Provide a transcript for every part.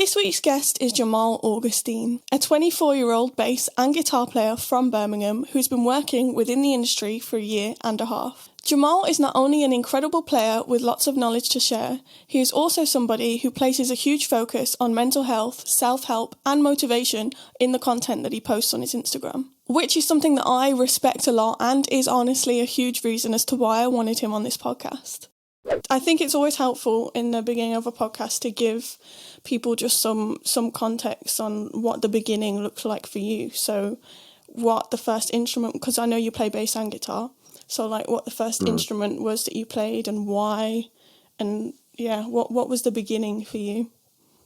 This week's guest is Jamahl Augustine, a 24-year-old bass and guitar player from Birmingham who's been working within the industry for a year and a half. Jamahl is not only an incredible player with lots of knowledge to share, he is also somebody who places a huge focus on mental health, self-help and motivation in the content that he posts on his Instagram, which is something that I respect a lot and is honestly a huge reason as to why I wanted him on this podcast. I think it's always helpful in the beginning of a podcast to give people just some context on what the beginning looks like for you. So what the first instrument, because I know you play bass and guitar, so like what the first instrument was that you played and why, and yeah, what was the beginning for you?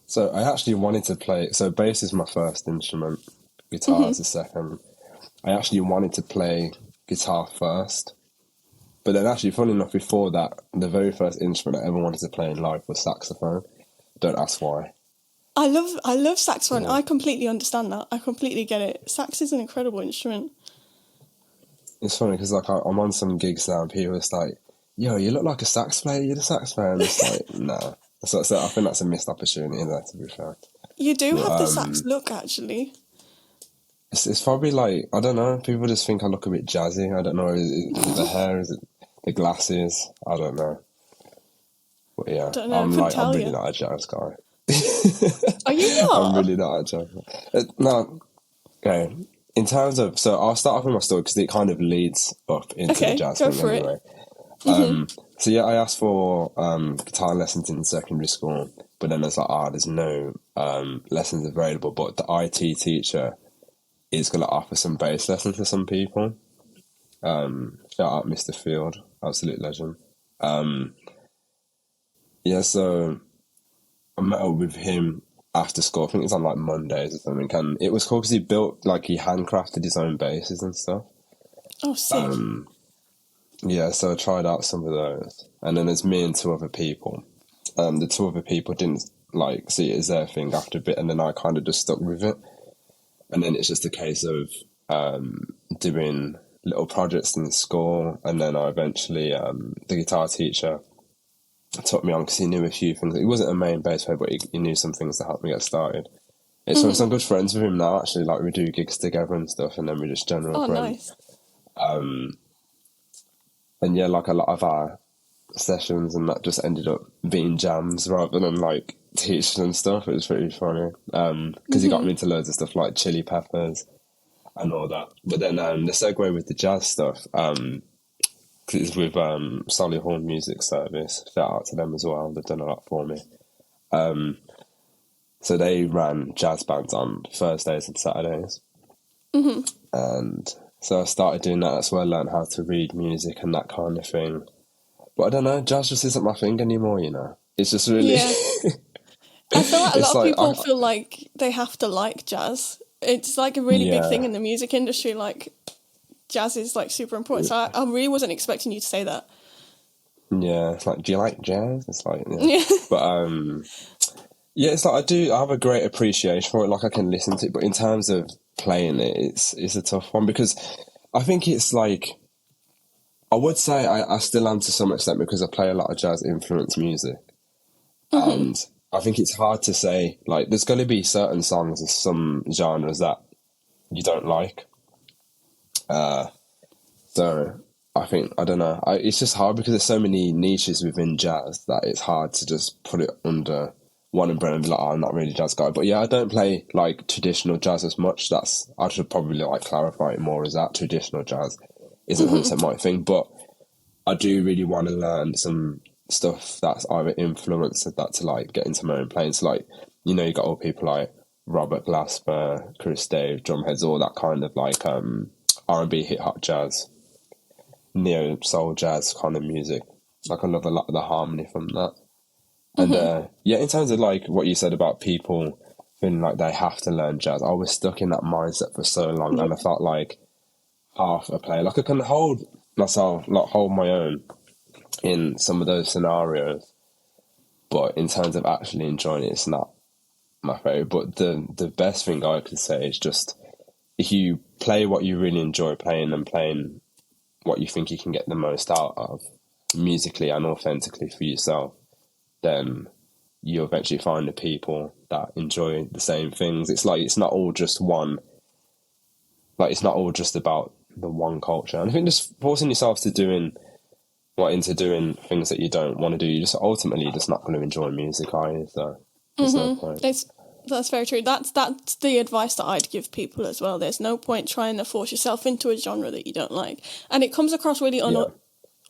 So I actually wanted to play, so bass is my first instrument, guitar is the second. I actually wanted to play guitar first. But then actually, funny enough, before that, the very first instrument I ever wanted to play in life was saxophone. Don't ask why. I love saxophone. Yeah. I completely understand that. I completely get it. Sax is an incredible instrument. It's funny because like I'm on some gigs now and people are like, yo, you look like a sax player, you're the sax player. And it's like, no. So I think that's a missed opportunity there, to be fair. You do have the sax look, actually. It's probably like, I don't know, people just think I look a bit jazzy. I don't know, is it the hair, is it the glasses? I don't know. But yeah, I'm really not a jazz guy. Are you not? I'm really not a jazz guy. No, okay. In terms of, so I'll start off with my story because it kind of leads up into the jazz thing anyway. So yeah, I asked for guitar lessons in secondary school, but then it's like, there's no lessons available, but the IT teacher is going to offer some bass lessons to some people. Shout out Mr. Field, absolute legend. Yeah, so I met up with him after school. I think it's on like Mondays or something. And it was cool because he built, like, he handcrafted his own basses and stuff. Oh, sick. Yeah, so I tried out some of those. And then there's me and two other people. The two other people didn't like see it as their thing after a bit, and then I kind of just stuck with it. And then it's just a case of doing little projects in school, and then I eventually, the guitar teacher took me on because he knew a few things. He wasn't a main bass player, but he knew some things to help me get started. So I'm good friends with him now, actually. Like, we do gigs together and stuff, and then we just general friends. Nice. And yeah, like a lot of our sessions and that just ended up being jams rather than like teaching and stuff. It was pretty funny because he got me into loads of stuff like Chili Peppers and all that. But then the segue with the jazz stuff, it's with Solihull Music Service. Shout out to them as well. They've done a lot for me. So they ran jazz bands on Thursdays and Saturdays. And so I started doing that. That's where I learned how to read music and that kind of thing. But I don't know, jazz just isn't my thing anymore, you know? It's just really... Yeah. I feel like a lot of people feel like they have to like jazz. It's like a really big thing in the music industry. Like, jazz is like super important. So I really wasn't expecting you to say that. Yeah, it's like, do you like jazz? It's like, yeah. But yeah, it's like I have a great appreciation for it. Like, I can listen to it, but in terms of playing it, it's a tough one because I think it's like, I would say I still am to some extent because I play a lot of jazz influenced music. And I think it's hard to say, like, there's going to be certain songs of some genres that you don't like. So I think, I don't know, it's just hard because there's so many niches within jazz that it's hard to just put it under one umbrella and be like, I'm not really a jazz guy. But yeah, I don't play like traditional jazz as much. I should probably like clarify it more as that traditional jazz isn't 100% my thing, but I do really want to learn some stuff that's either influenced that to like get into my own playing. So like, you know, you got all people like Robert Glasper, Chris Dave, drumheads, all that kind of like R&B, hip hop jazz, neo soul jazz kind of music. Like, I love a lot of the harmony from that. And yeah, in terms of like what you said about people feeling like they have to learn jazz, I was stuck in that mindset for so long, and I felt like half a player. Like, I can hold myself, like hold my own in some of those scenarios, but in terms of actually enjoying it, it's not my favourite. But the best thing I could say is just, if you play what you really enjoy playing and playing what you think you can get the most out of musically and authentically for yourself, then you eventually find the people that enjoy the same things. It's like, it's not all just one, like, it's not all just about the one culture. And I think just forcing yourself to into doing things that you don't want to do, you just ultimately just not going to enjoy music, are you? So there's no point. That's very true. That's the advice that I'd give people as well. There's no point trying to force yourself into a genre that you don't like. And it comes across really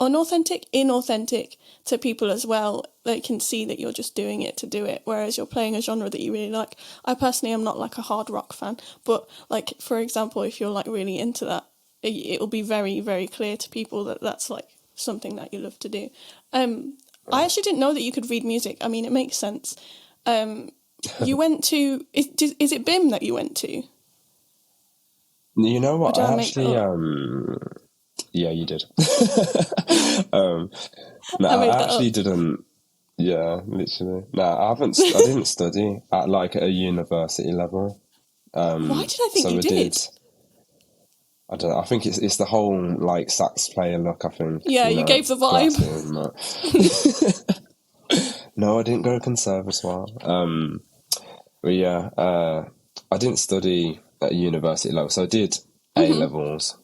inauthentic to people as well. They can see that you're just doing it to do it, whereas you're playing a genre that you really like. I personally am not like a hard rock fan, but like, for example, if you're like really into that, it'll be very, very clear to people that that's like something that you love to do. I actually didn't know that you could read music. I mean, it makes sense. You went to, is it BIM that you went to? You know what? I actually, yeah, you did. No, I actually didn't. Yeah, literally. No, I didn't study at like a university level. Why did I think you did? I don't know. I think it's the whole like sax player look. I think. Yeah, you gave the vibe. No, I didn't go to conservatoire. But yeah, I didn't study at a university level, so I did A levels.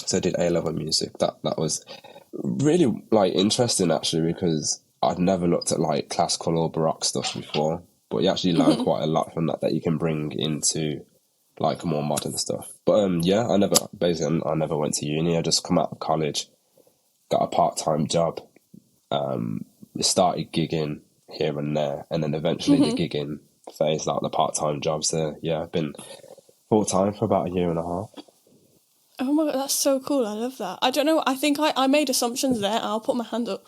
So I did A level music. That was really like interesting actually, because I'd never looked at like classical or baroque stuff before. But you actually learn quite a lot from that you can bring into like more modern stuff. But yeah, I never went to uni. I just come out of college, got a part-time job, started gigging here and there, and then eventually the gigging phase, like the part-time jobs there. Yeah, I've been full-time for about a year and a half. Oh my God, that's so cool. I love that. I don't know, I think I made assumptions there. I'll put my hand up.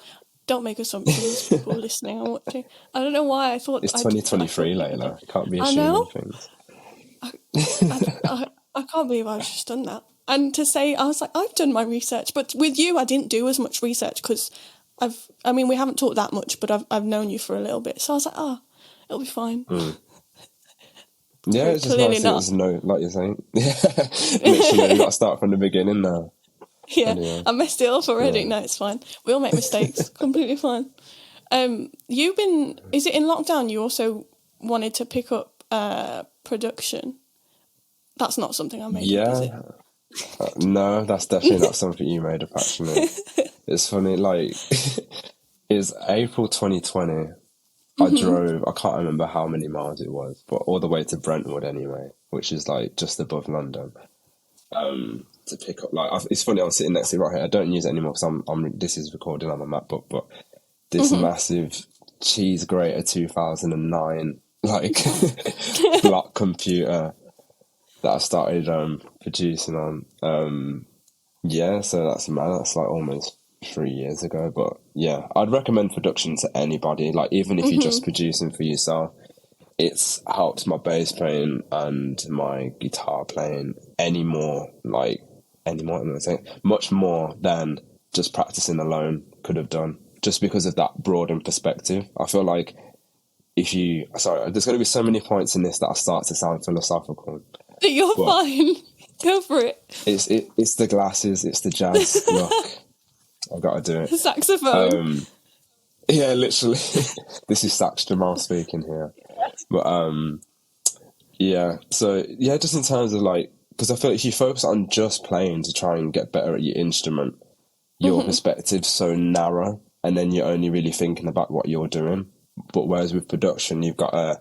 Don't make assumptions, people listening and watching. I don't know why I thought... It's 2023, Leyla. You can't be assuming things. I can't believe I've just done that. And to say, I was like, I've done my research. But with you, I didn't do as much research because we haven't talked that much, but I've known you for a little bit. So I was like, it'll be fine. Yeah, it's just nice. There's no, like you're saying. Yeah, literally, you got to start from the beginning now. Yeah, anyway. I messed it up already. Yeah. No, it's fine. We all make mistakes. Completely fine. Is it in lockdown you also wanted to pick up production? That's not something I made up, is it? No, that's definitely not something you made up, actually. It's funny, like, it's April 2020. I drove, I can't remember how many miles it was, but all the way to Brentwood anyway, which is like just above London. To pick up, like, it's funny, I'm sitting next to it right here. I don't use it anymore because this is recording on my MacBook, but this massive cheese grater 2009 like block computer that I started producing on. Yeah, so that's like almost 3 years ago. But yeah, I'd recommend production to anybody. Like, even if you're just producing for yourself, it's helped my bass playing and my guitar playing much more than just practicing alone could have done, just because of that broadened perspective. I feel like there's going to be so many points in this that I start to sound philosophical. You're fine. Go for it. It's the glasses, it's the jazz look. I've got to do it. The saxophone. Yeah, literally. This is Sax Jamahl speaking here. But yeah, so yeah, just in terms of like, because I feel like if you focus on just playing to try and get better at your instrument, your perspective's so narrow, and then you're only really thinking about what you're doing. But whereas with production, you've got to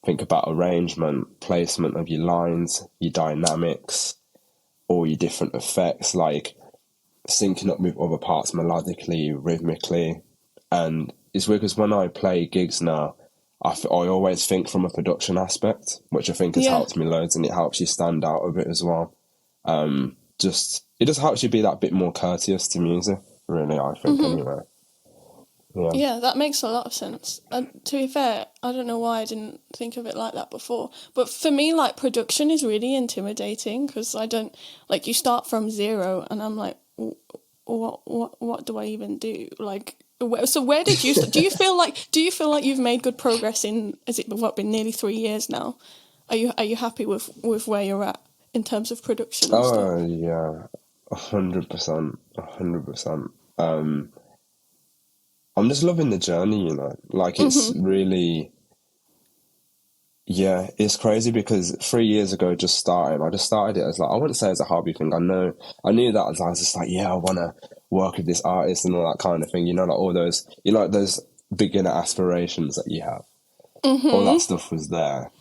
think about arrangement, placement of your lines, your dynamics, all your different effects, like syncing up with other parts melodically, rhythmically. And it's weird because when I play gigs now, I always think from a production aspect, which I think has helped me loads, and it helps you stand out a bit as well. It just helps you be that bit more courteous to music, really, I think, anyway. Yeah, that makes a lot of sense. And to be fair, I don't know why I didn't think of it like that before. But for me, like, production is really intimidating because I don't, like, you start from zero and I'm like, what do I even do? Like, so where did you do you feel like you've made good progress in, been nearly 3 years now? Are you happy with where you're at in terms of production and stuff? Yeah, 100%. I'm just loving the journey, Like, it's really, yeah, it's crazy because 3 years ago, I just started it as like, I wouldn't say as a hobby thing. I knew that I was just like, yeah, I want to work with this artist and all that kind of thing, like all those, like those beginner aspirations that you have. All that stuff was there.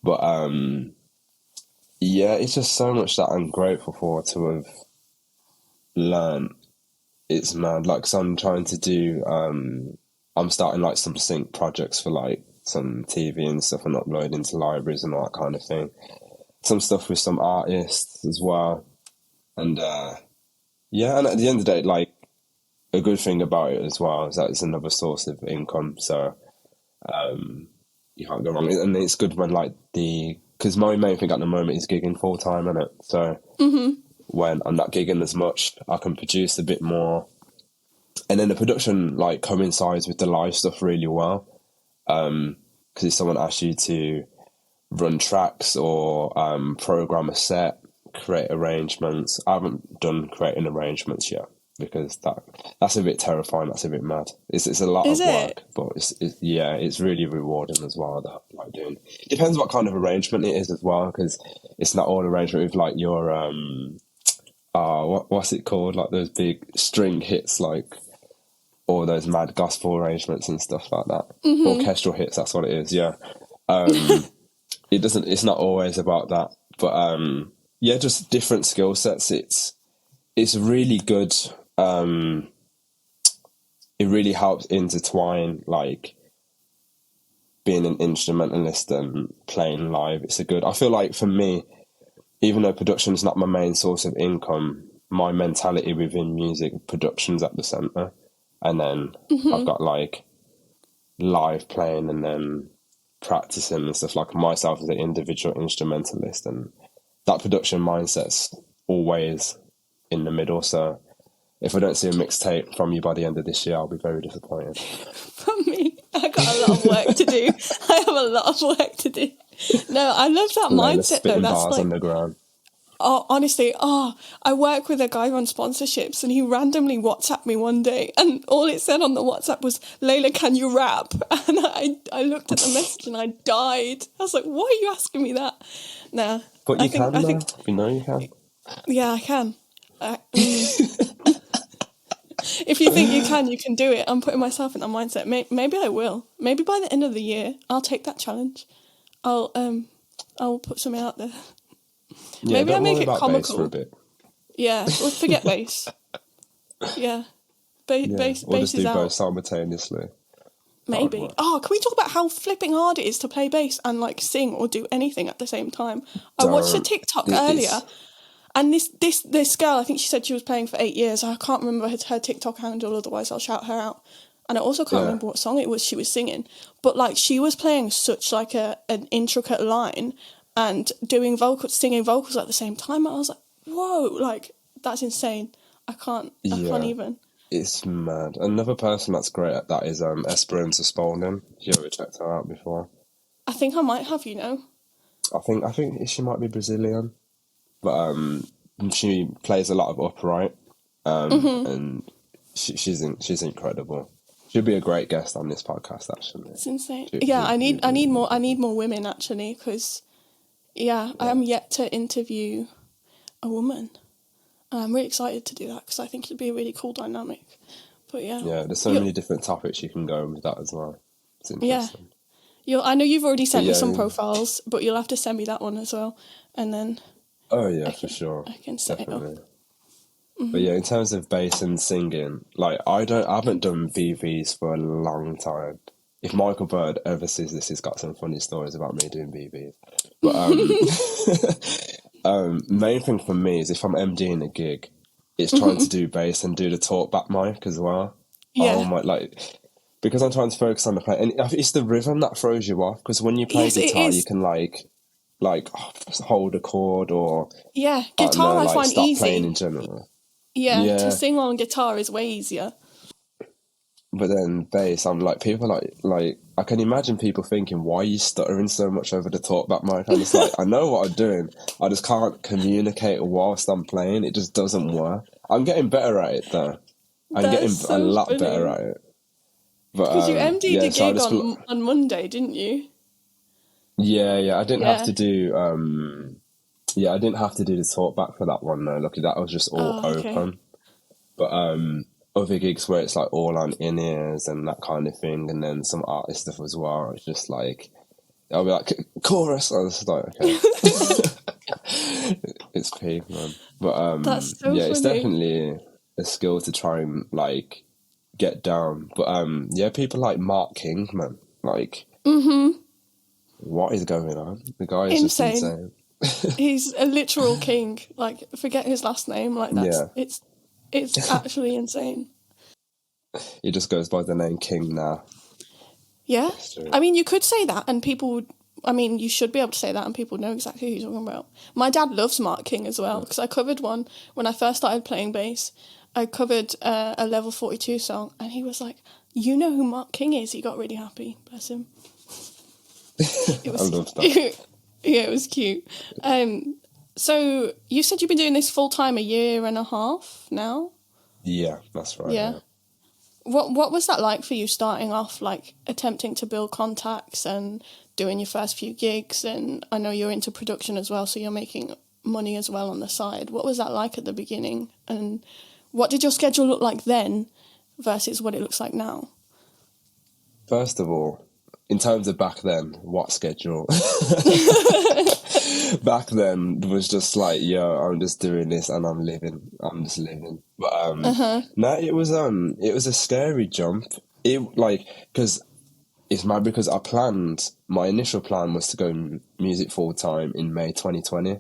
But, yeah, it's just so much that I'm grateful for to have learned. It's mad. Like, so I'm trying to do, I'm starting like some sync projects for like some TV and stuff and uploading to libraries and all that kind of thing. Some stuff with some artists as well. And, yeah, and at the end of the day, like, a good thing about it as well is that it's another source of income. So, you can't go wrong. And it's good when like because my main thing at the moment is gigging full time, isn't it? So when I'm not gigging as much, I can produce a bit more. And then the production like coincides with the live stuff really well. Because if someone asks you to run tracks or program a set, create arrangements, I haven't done creating arrangements yet because that's a bit terrifying. That's a bit mad. It's a lot of work, but it's really rewarding as well. That like doing depends what kind of arrangement it is as well, because it's not all arrangement with like your what's it called, like those big string hits, like all those mad gospel arrangements and stuff like that. Orchestral hits, that's what it is. Yeah. It's not always about that, but yeah, just different skill sets. It's really good. It really helps intertwine like being an instrumentalist and playing live. I feel like for me, even though production is not my main source of income, my mentality within music, production's at the center. And then I've got like live playing and then practicing and stuff, like myself as an individual instrumentalist, and that production mindset's always in the middle. So if I don't see a mixtape from you by the end of this year, I'll be very disappointed. From me, I got a lot of work to do. I have a lot of work to do. No, I love that mindset though. That's bars like on the ground. Oh, honestly, I work with a guy on sponsorships, and he randomly WhatsApped me one day, and all it said on the WhatsApp was, "Leyla, can you rap?" And I looked at the message and I died. I was like, "Why are you asking me that?" Nah, but you can. You know you can. Yeah, I can. If you think you can do it. I'm putting myself in that mindset. Maybe I will. Maybe by the end of the year, I'll take that challenge. I'll put something out there. Yeah, maybe I make it comical. Bass for a bit. Yeah, well, forget bass. Yeah, bass or just is do out. both simultaneously. Maybe. Oh, can we talk about how flipping hard it is to play bass and like sing or do anything at the same time? I watched a TikTok earlier. And this girl, I think she said she was playing for 8 years. I can't remember her TikTok handle, otherwise I'll shout her out. And I also can't remember what song it was she was singing. But like she was playing such like an intricate line and singing vocals at the same time. I was like, whoa, like that's insane. I can't even. It's mad. Another person that's great at that is Esperanza Spalding. You ever checked her out before? I think I might have, I think she might be Brazilian. But she plays a lot of upright, and she's incredible. She'd be a great guest on this podcast. Actually, it's insane. I need more women actually, because I am yet to interview a woman. I'm really excited to do that because I think it'd be a really cool dynamic. But there's so many different topics you can go with that as well. It's interesting. I know you've already sent me some profiles, but you'll have to send me that one as well, and then. Oh yeah, for sure. I can set it up. But yeah, in terms of bass and singing, like I haven't done VVs for a long time. If Michael Bird ever sees this, he's got some funny stories about me doing VVs. But main thing for me is if I'm MDing a gig, it's trying to do bass and do the talk back mic as well. Yeah. Oh my, because I'm trying to focus on the play, and it's the rhythm that throws you off. Because when you play guitar, you can hold a chord or guitar I find stop easy. Playing in general. Yeah, to sing on guitar is way easier. But then bass, I'm like, people like I can imagine people thinking, why are you stuttering so much over the talkback mic? And it's like, I know what I'm doing, I just can't communicate whilst I'm playing. It just doesn't work. I'm getting better at it though. I'm getting a lot better at it. But Because you MD'd yeah, a so I gig just on Monday, didn't you? yeah, I didn't have Yeah. to do yeah, I didn't have to do the talk back for that one though. Lucky that was just all Oh, okay. open. But other gigs where it's like all on in-ears and that kind of thing, and then some artist stuff as well. It's just like I'll be like chorus. I was like, okay, it's peak, man. But That's so yeah, it's funny. definitely a skill to try and like get down. But yeah, people like Mark King, man, like what is going on? The guy is just Insane. insane. He's a literal king. Like, forget his last name. Like, Yeah, it's actually insane. he just goes by the name King now. Yeah. That's true. I mean, you could say that and people would, I mean, you should be able to say that and people would know exactly who you're talking about. My dad loves Mark King as well because I covered one when I first started playing bass. I covered a Level 42 song and he was like, you know who Mark King is? He got really happy. Bless him. It was, I love that. Yeah, it was cute. So you said you've been doing this full time a year and a half now? Yeah, that's right. Yeah. Yeah. What was that like for you starting off, like attempting to build contacts and doing your first few gigs? And I know you're into production as well, so you're making money as well on the side. What was that like at the beginning? And what did your schedule look like then versus what it looks like now? First of all, in terms of back then, what schedule? Back then was just like, yo, I'm just doing this and I'm just living. But no, it was a scary jump. It like because it's mad because my initial plan was to go music full time in May 2020.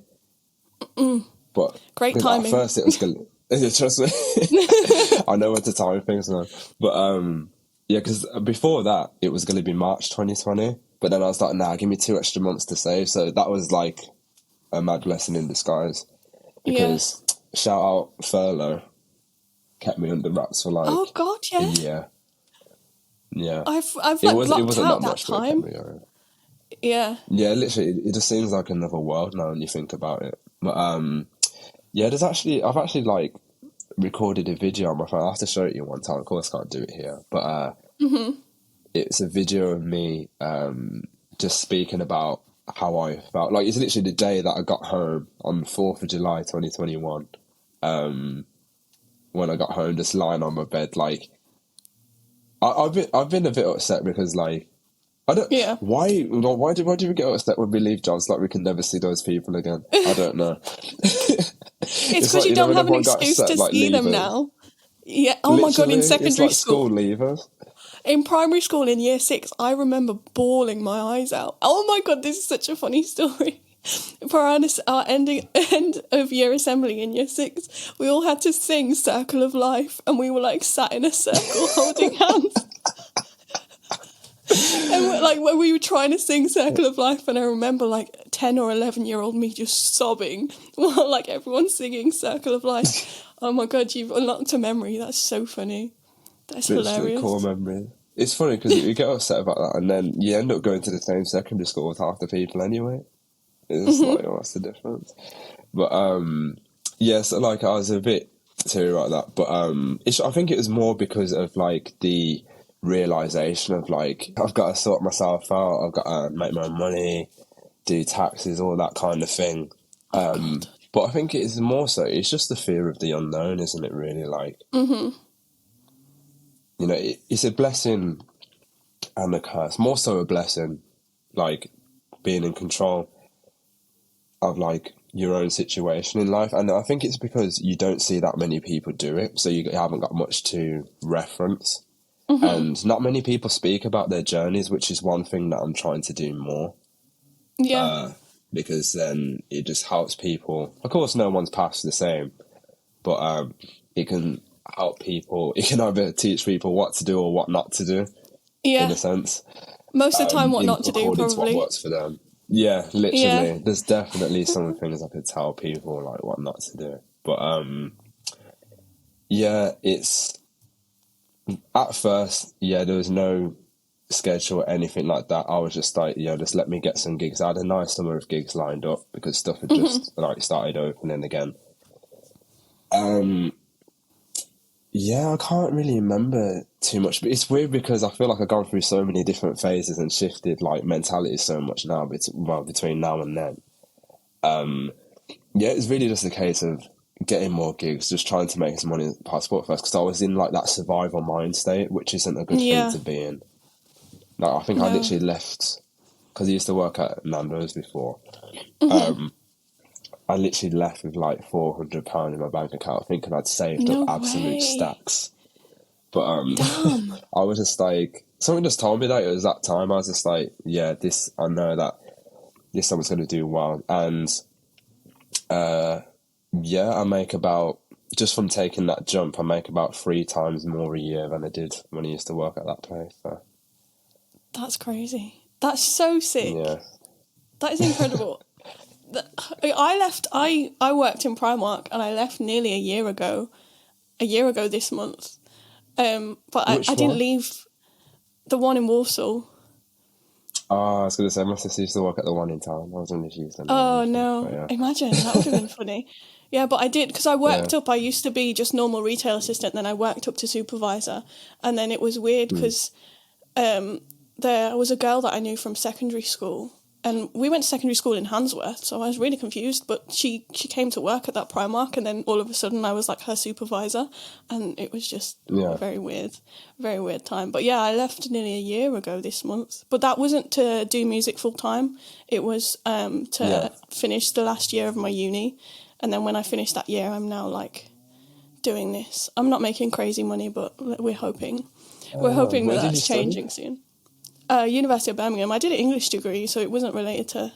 But Great at timing. first it was gonna trust me. I know what to time things now. But yeah, because before that it was gonna be March 2020. But then I was like, nah, give me 2 extra months to save. So that was like a mad blessing in disguise. Because shout out furlough kept me under wraps for like Oh God, a yeah. year. Yeah. I've like It blocked wasn't out that that much, but it kept time. me going. Yeah. Yeah, literally, it just seems like another world now when you think about it. But yeah, I've actually like recorded a video on my phone. I have to show it you one time. Of course, I can't do it here, but it's a video of me just speaking about how I felt. Like it's literally the day that I got home on 4th of July 2021. When I got home, just lying on my bed, like I've been a bit upset because like. I don't. Yeah. Why do we get upset when we leave jobs? Like we can never see those people again. I don't know. It's because like, you don't when have an everyone got excuse upset, to like, see them leavers. now. Yeah. Oh my God, in Literally, it's secondary like school leavers. In primary school in year 6, I remember bawling my eyes out. Oh my God, this is such a funny story. For our end of year assembly in year 6, we all had to sing Circle of Life and we were like sat in a circle holding hands. And when we were trying to sing Circle of Life, and I remember like 10 or 11-year-old me just sobbing while like everyone's singing Circle of Life. Oh my God, you've unlocked a memory. That's so funny. That's Literally, hilarious. core memory. It's funny because you get upset about that, and then you end up going to the same secondary school with half the people anyway. It's like, what's the difference? But yeah, so like I was a bit teary about that, but I think it was more because of like the realization of like I've got to sort myself out, I've got to make my own money, do taxes, all that kind of thing. But I think it's more so it's just the fear of the unknown, isn't it? Really, like you know, it's a blessing and a curse. More so a blessing, like being in control of like your own situation in life, and I think it's because you don't see that many people do it, so you haven't got much to reference. And not many people speak about their journeys, which is one thing that I'm trying to do more. Yeah. Because then it just helps people. Of course, no one's path the same, but it can help people. It can either teach people what to do or what not to do, in a sense. Most of the time, what not to do, according to probably. what works for them. Yeah, literally. Yeah. There's definitely some things I could tell people, like, what not to do. But, yeah, it's... At first, yeah, there was no schedule or anything like that. I was just like, just let me get some gigs. I had a nice summer of gigs lined up because stuff had just, like, started opening again. Yeah, Yeah, I can't really remember too much, but it's weird because I feel like I've gone through so many different phases and shifted like mentality so much now, between now and then. Yeah, it's really just a case of getting more gigs, just trying to make as money as possible first, because I was in like that survival mind state, which isn't a good thing Yeah. to be in. Like, I think I No. literally left, because I used to work at Nando's before. Mm-hmm. I literally left with like £400 in my bank account, thinking I'd saved up No absolute way. stacks. But Damn. I was just like, someone just told me that it was that time. I was just like, yeah, I know that this summer's going to do well. And yeah, I make about, just from taking that jump, I make about 3 times more a year than I did when I used to work at that place. So. That's crazy. That's so sick. Yeah. That is incredible. I worked in Primark and I left nearly a year ago this month. But I didn't leave the one in Warsaw. Oh, I was going to say, my sister used to work at the one in town. I was wondering if she used to know. Oh, no. Yeah. Imagine, that would have been funny. Yeah, but I did, because I worked up, I used to be just normal retail assistant, then I worked up to supervisor. And then it was weird because there was a girl that I knew from secondary school, and we went to secondary school in Handsworth, so I was really confused, but she came to work at that Primark, and then all of a sudden I was like her supervisor, and it was just a very weird time. But yeah, I left nearly a year ago this month, but that wasn't to do music full time, it was to finish the last year of my uni, and then when I finished that year, I'm now like doing this. I'm not making crazy money, but we're hoping that that's changing soon. University of Birmingham. I did an English degree, so it wasn't related to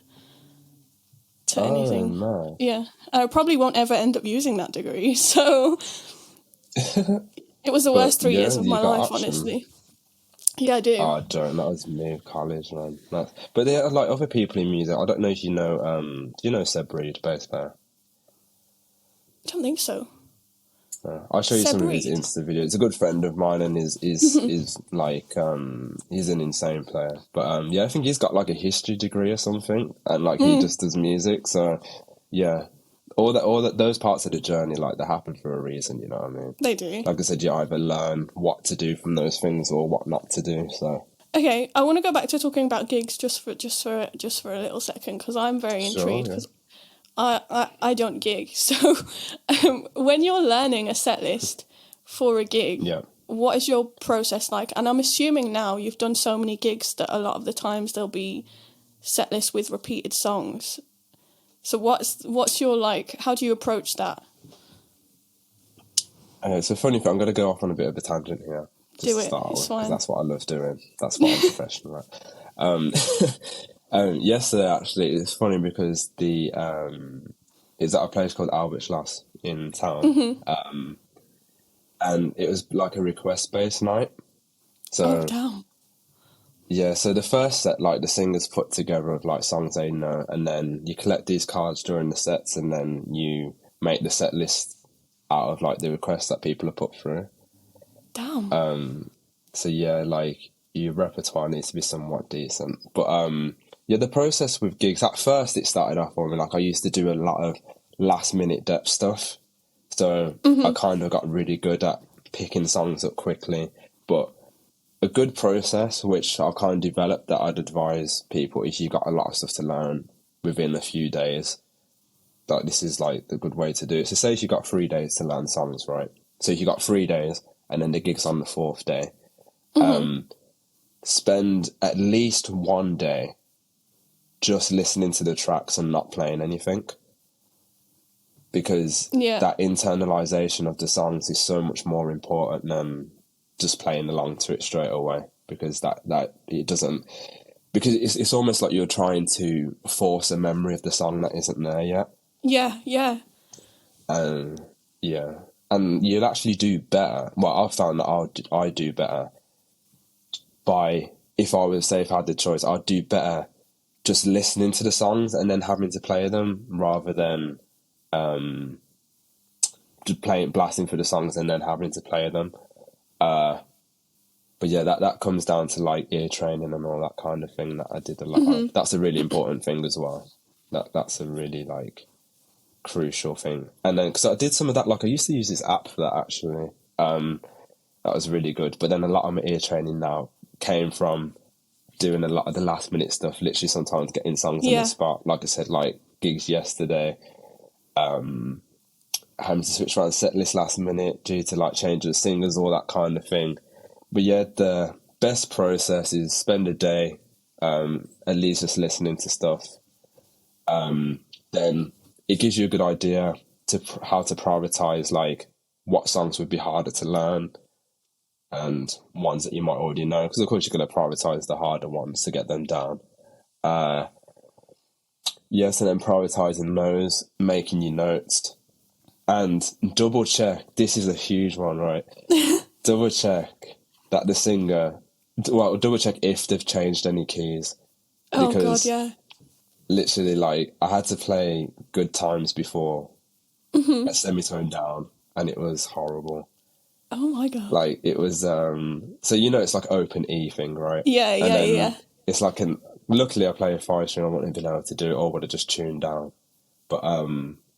anything. No. Yeah, I probably won't ever end up using that degree. So it was the worst 3 years of my life, honestly. Yeah, I do. Oh, I don't. That was me with college, man. But there are like other people in music. I don't know if you know. Do you know Seb Reed, bass player? I don't think so. I'll show you Seb some of his Reed? Insta videos. It's a good friend of mine, and is like he's an insane player. But yeah, I think he's got like a history degree or something, and like he just does music. So yeah, all that those parts of the journey, like, they happen for a reason. You know what I mean? They do. Like I said, you either learn what to do from those things or what not to do. So. Okay, I want to go back to talking about gigs just for a little second, because I'm very intrigued. Sure, yeah. I don't gig, so when you're learning a set list for a gig, what is your process like? And I'm assuming now you've done so many gigs that a lot of the times there'll be set lists with repeated songs. So what's your, like, how do you approach that? It's a funny thing. I'm going to go off on a bit of a tangent here. Do it, it's fine. That's what I love doing. That's what I'm professional at. Yesterday, actually, it's funny because it's at a place called Albertschloss in town, and it was like a request-based night. So, oh, damn. Yeah, so the first set, like, the singers put together of like songs they know, and then you collect these cards during the sets, and then you make the set list out of like the requests that people have put through. Damn. So yeah, like, your repertoire needs to be somewhat decent, but yeah, the process with gigs, at first it started off for me, like, I used to do a lot of last minute depth stuff. So I kind of got really good at picking songs up quickly. But a good process, which I've kind of developed, that I'd advise people, if you've got a lot of stuff to learn within a few days, like, this is like the good way to do it. So say if you've got 3 days to learn songs, right? So if you've got 3 days and then the gig's on the 4th day, spend at least 1 day just listening to the tracks and not playing anything, because that internalization of the songs is so much more important than just playing along to it straight away, because that it doesn't, because it's almost like you're trying to force a memory of the song that isn't there yet. Yeah. And you'll actually do better. Well, I've found that I do better by, if I had the choice, I'd do better just listening to the songs and then having to play them, rather than just blasting for the songs and then having to play them. But yeah, that comes down to like ear training and all that kind of thing that I did a lot of. That's a really important thing as well. That's a really like crucial thing. And then, because I did some of that, like, I used to use this app for that, actually. That was really good. But then a lot of my ear training now came from doing a lot of the last minute stuff, literally sometimes getting songs on the spot. Like I said, like gigs yesterday, having to switch around set list last minute due to like change of singers, all that kind of thing. But yeah, the best process is spend a day at least just listening to stuff. Then it gives you a good idea to how to prioritize like what songs would be harder to learn and ones that you might already know, because of course you're going to prioritize the harder ones to get them down. Yes, and then prioritizing those, making your notes, and double check. This is a huge one, right? Double check that the singer, well, double check if they've changed any keys. Oh God, yeah. Literally, like, I had to play Good Times before a semitone down, and it was horrible. Oh my God. Like, it was, so you know it's like open E thing, right? Yeah, yeah. It's like luckily I play a 5-string, I wouldn't have been able to do it, or would have just tuned down. But,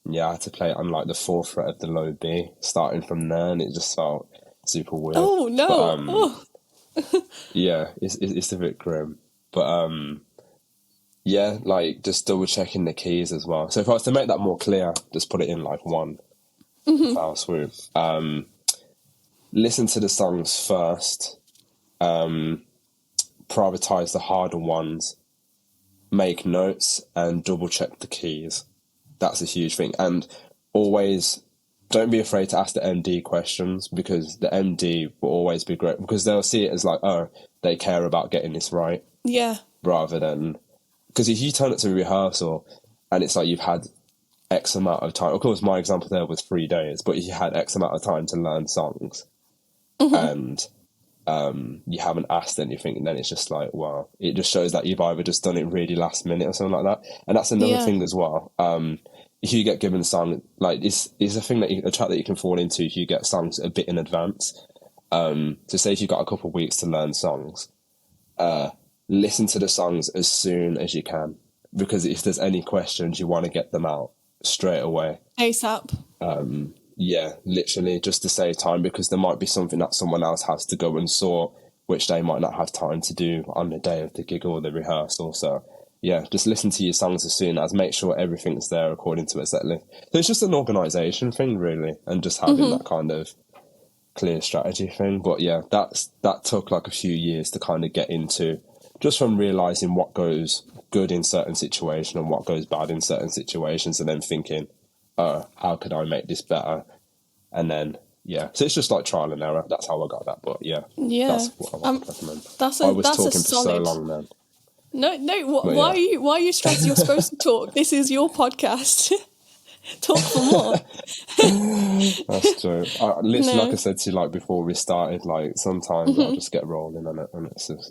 yeah, I had to play it on like the 4th fret of the low B, starting from there, and it just felt super weird. Oh, no. But, yeah, it's a bit grim. But, yeah, like, just double checking the keys as well. So if I was to make that more clear, just put it in like one foul swoop. Listen to the songs first, prioritize the harder ones, make notes, and double check the keys. That's a huge thing. And always don't be afraid to ask the MD questions, because the MD will always be great, because they'll see it as like, oh, they care about getting this right. Yeah. Rather than, because if you turn it to rehearsal and it's like you've had X amount of time, of course my example there was 3 days, but if you had X amount of time to learn songs and you haven't asked anything, and then it's just like, wow, it just shows that you've either just done it really last minute or something like that. And that's another thing as well. If you get given a song, like it's a thing that a track that you can fall into if you get songs a bit in advance. So say if you've got a couple of weeks to learn songs, listen to the songs as soon as you can, because if there's any questions, you want to get them out straight away. ASAP. Yeah, literally, just to save time, because there might be something that someone else has to go and sort, which they might not have time to do on the day of the gig or the rehearsal. So yeah, just listen to your songs as soon as, make sure everything's there according to a set list. So it's just an organisation thing, really, and just having that kind of clear strategy thing. But yeah, that took like a few years to kind of get into, just from realising what goes good in certain situations and what goes bad in certain situations, and then thinking, how could I make this better? And then, yeah. So it's just like trial and error. That's how I got that. But yeah. That's what I would recommend. I was talking for so long then. No. Why are you stressed? You're supposed to talk. This is your podcast. Talk for more. That's true. Literally, like I said to you, like before we started, like sometimes I'll just get rolling on it, and it's just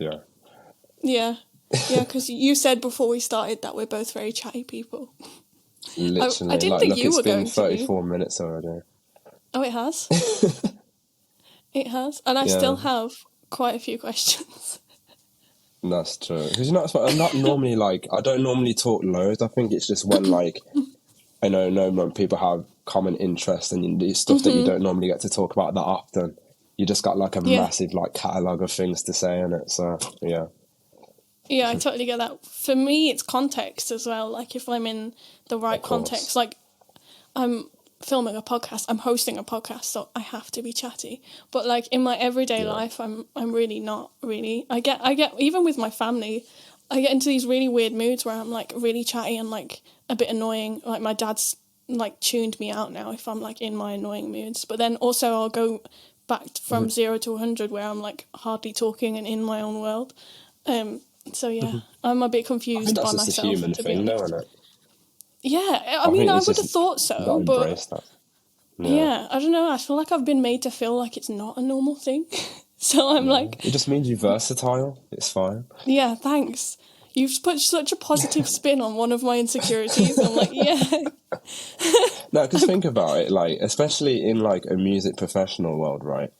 Yeah, because you said before we started that we're both very chatty people. Literally, I didn't think you were going to. It's been 34 minutes already. Oh, it has? It has. And I still have quite a few questions. That's true. Because I'm not normally like, I don't normally talk loads. I think it's just when like, I know when people have common interest and stuff that you don't normally get to talk about that often. You just got like a massive like catalogue of things to say in it. So, yeah. Yeah, I totally get that. For me, it's context as well. Like, if I'm in the right context, like, I'm filming a podcast, I'm hosting a podcast, so I have to be chatty. But, like, in my everyday life, I'm really not really. I get even with my family, I get into these really weird moods where I'm, like, really chatty and, like, a bit annoying. Like, my dad's, like, tuned me out now if I'm, like, in my annoying moods. But then also I'll go back from 0 to 100 where I'm, like, hardly talking and in my own world. So yeah, I'm a bit confused by myself. That's just a human thing, though, isn't it? Yeah, I mean, I would have thought so, but that. Yeah, I don't know. I feel like I've been made to feel like it's not a normal thing. So I'm like, it just means you're versatile. It's fine. Yeah, thanks. You've put such a positive spin on one of my insecurities. I'm like, yeah. No, because think about it, like, especially in like a music professional world, right?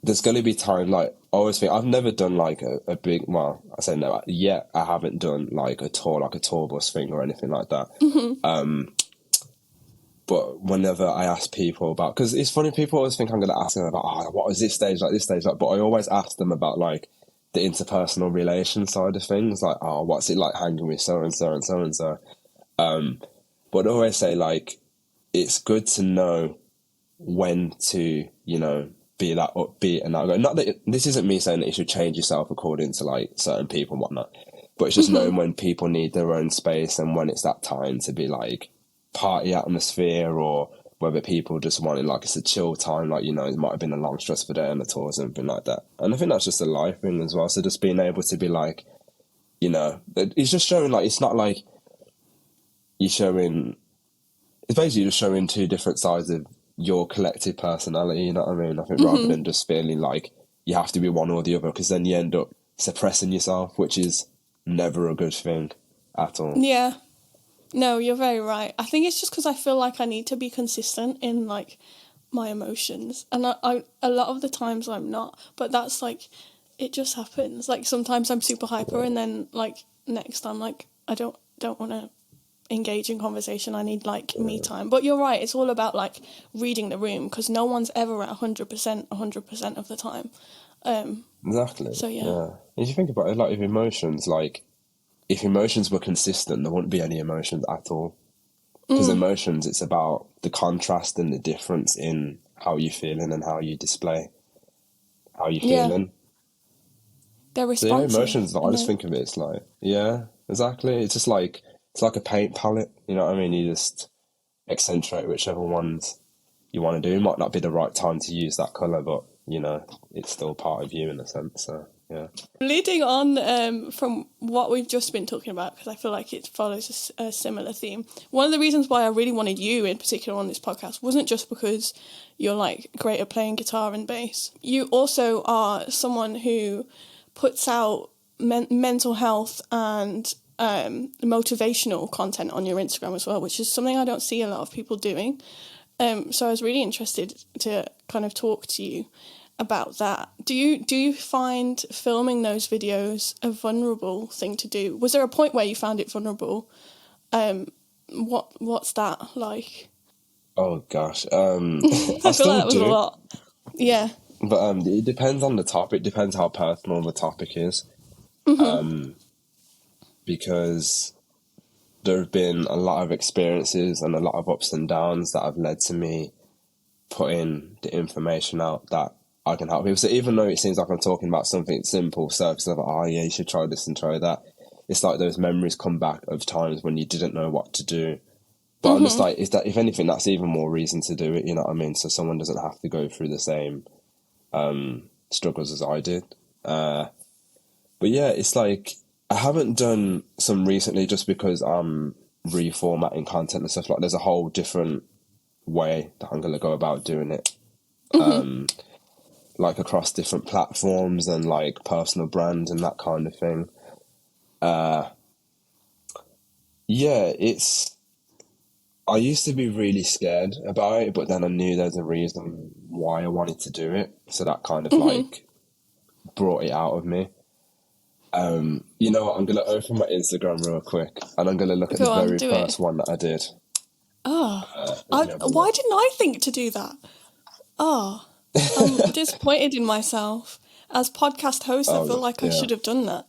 There's going to be time, like, I always think, I've never done like a big, well, I say no, yet I haven't done like a tour bus thing or anything like that. But whenever I ask people about, because it's funny, people always think I'm going to ask them about, what was this stage like, but I always ask them about like the interpersonal relation side of things, like, what's it like hanging with so and so and so and so. But I always say, like, it's good to know when to, be that upbeat and outgoing. Not that this isn't me saying that you should change yourself according to like certain people and whatnot, but it's just knowing when people need their own space and when it's that time to be like party atmosphere, or whether people just wanted like it's a chill time, like, it might have been a long stressful day on the tour or something like that. And I think that's just a life thing as well. So just being able to be like, it's just showing, like, it's not like you're showing, it's basically just showing two different sides of your collective personality, you know what I mean? I think rather than just feeling like you have to be one or the other, because then you end up suppressing yourself, which is never a good thing at all. Yeah. No, you're very right. I think it's just because I feel like I need to be consistent in like my emotions, and I a lot of the times I'm not, but that's like, it just happens. Like sometimes I'm super hyper, and then like next time, like I don't want to engage in conversation. I need like me time. But you're right, it's all about like reading the room, because no one's ever at 100% of the time. Exactly. So yeah. If you think about it, like if emotions were consistent, there wouldn't be any emotions at all. Because emotions, it's about the contrast and the difference in how you're feeling and how you display how you're feeling. They're responsive. So emotions, I just think of it, it's like, exactly. It's just like, it's like a paint palette, you know what I mean? You just accentuate whichever ones you want to do. It might not be the right time to use that colour, but, it's still part of you in a sense, so, yeah. Leading on from what we've just been talking about, because I feel like it follows a similar theme, one of the reasons why I really wanted you in particular on this podcast wasn't just because you're, like, great at playing guitar and bass. You also are someone who puts out mental health and motivational content on your Instagram as well, which is something I don't see a lot of people doing. So I was really interested to kind of talk to you about that. Do you find filming those videos a vulnerable thing to do? Was there a point where you found it vulnerable? What's that like? Oh gosh, I feel like that was a lot. Yeah, but it depends on the topic. Depends how personal the topic is. Because there have been a lot of experiences and a lot of ups and downs that have led to me putting the information out that I can help people. So even though it seems like I'm talking about something simple, surface level, you should try this and try that, it's like those memories come back of times when you didn't know what to do. But I'm just like, if anything, that's even more reason to do it, you know what I mean? So someone doesn't have to go through the same struggles as I did. But yeah, it's like, I haven't done some recently just because I'm reformatting content and stuff. Like, there's a whole different way that I'm going to go about doing it. Like across different platforms and like personal brand and that kind of thing. I used to be really scared about it, but then I knew there's a reason why I wanted to do it. So that kind of like brought it out of me. You know what? I'm going to open my Instagram real quick and I'm going to look at the very first one that I did. Why didn't I think to do that? I'm disappointed in myself. As podcast host, I feel like I should have done that.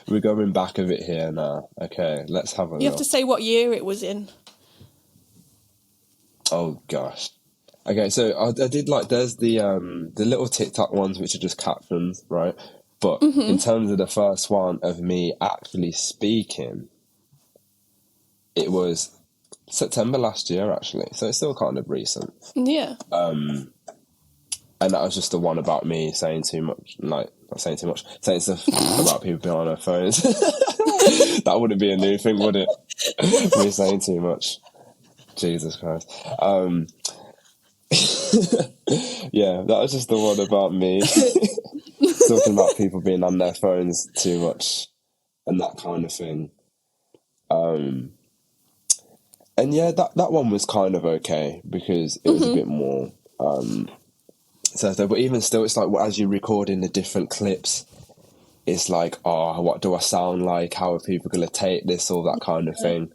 We're going back a bit here now. Okay, let's have a look. You have to say what year it was in. Oh, gosh. Okay, so I did like, there's the little TikTok ones, which are just captions, right? But in terms of the first one of me actually speaking, it was September last year, actually. So it's still kind of recent. Yeah. And that was just the one about me saying too much, like, not saying too much, saying stuff about people being on their phones. That wouldn't be a new thing, would it? Me saying too much. Jesus Christ. Yeah, that was just the one about me talking about people being on their phones too much and that kind of thing. And yeah, that one was kind of okay because it was a bit more but even still, it's like as you're recording the different clips, it's like, what do I sound like? How are people going to take this? All that kind of thing.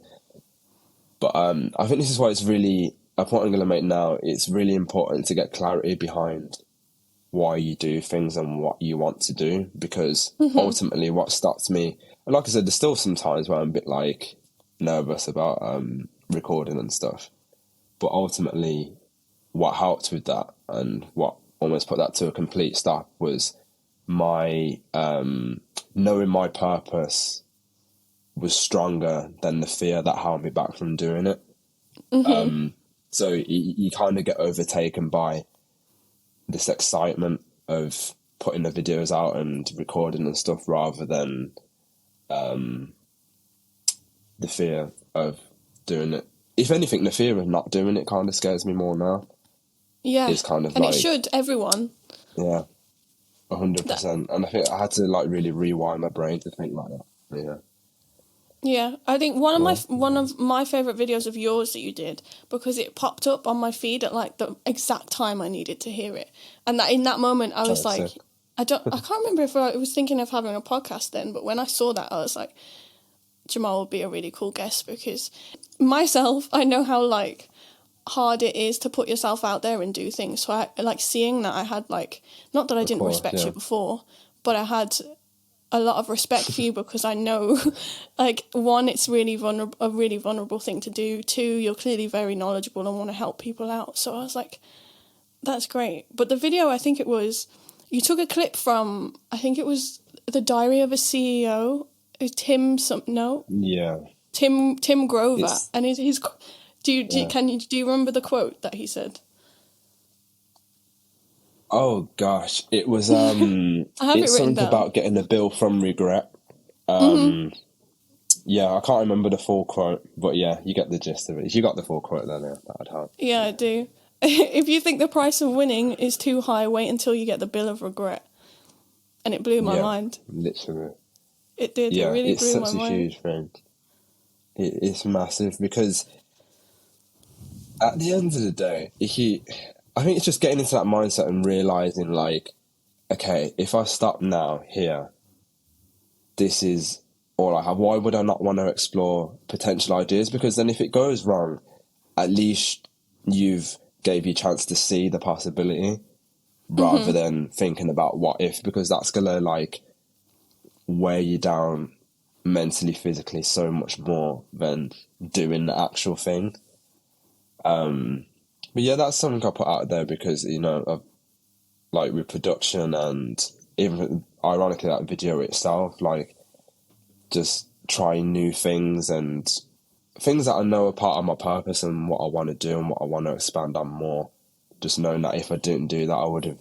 But I think this is why it's really, a point I'm going to make now, it's really important to get clarity behind why you do things and what you want to do, because ultimately what stops me, and like I said, there's still some times where I'm a bit like nervous about recording and stuff, but ultimately what helped with that and what almost put that to a complete stop was my knowing my purpose was stronger than the fear that held me back from doing it. So you kind of get overtaken by this excitement of putting the videos out and recording and stuff, rather than the fear of doing it. If anything, the fear of not doing it kind of scares me more now. Yeah, it's kind of and like, it should, everyone. Yeah, 100%. And I think I had to like really rewind my brain to think like that. Yeah. Yeah, I think one of my favourite videos of yours that you did, because it popped up on my feed at like the exact time I needed to hear it, and that in that moment I was like, sick. I can't remember if I was thinking of having a podcast then, but when I saw that I was like, Jamahl would be a really cool guest, because myself, I know how like hard it is to put yourself out there and do things. So I like seeing that I had like, not that I didn't respect you before, but I had a lot of respect for you, because I know, like, one, it's really a really vulnerable thing to do. Two, you're clearly very knowledgeable and want to help people out. So I was like, that's great. But the video, I think it was, you took a clip from, I think it was The Diary of a CEO. Tim Grover, and he's do you remember the quote that he said? Oh gosh, it was I have it's it written something down. about getting a bill from regret. Yeah, I can't remember the full quote, but yeah, you get the gist of it. If you got the full quote, then that'd help. Yeah, I do. If you think the price of winning is too high, wait until you get the bill of regret. And it blew my mind. Literally. It did. Yeah, It really it's blew my such a mind. huge thing. It's massive, because at the end of the day, I think it's just getting into that mindset and realising, like, okay, if I stop now here, this is all I have. Why would I not want to explore potential ideas? Because then if it goes wrong, at least you've gave you a chance to see the possibility, rather than thinking about what if, because that's going to, like, weigh you down mentally, physically so much more than doing the actual thing. But yeah, that's something I put out there because, you know, of, like, with production and even ironically that video itself, like, just trying new things and things that I know are part of my purpose and what I want to do and what I want to expand on more. Just knowing that if I didn't do that, I would have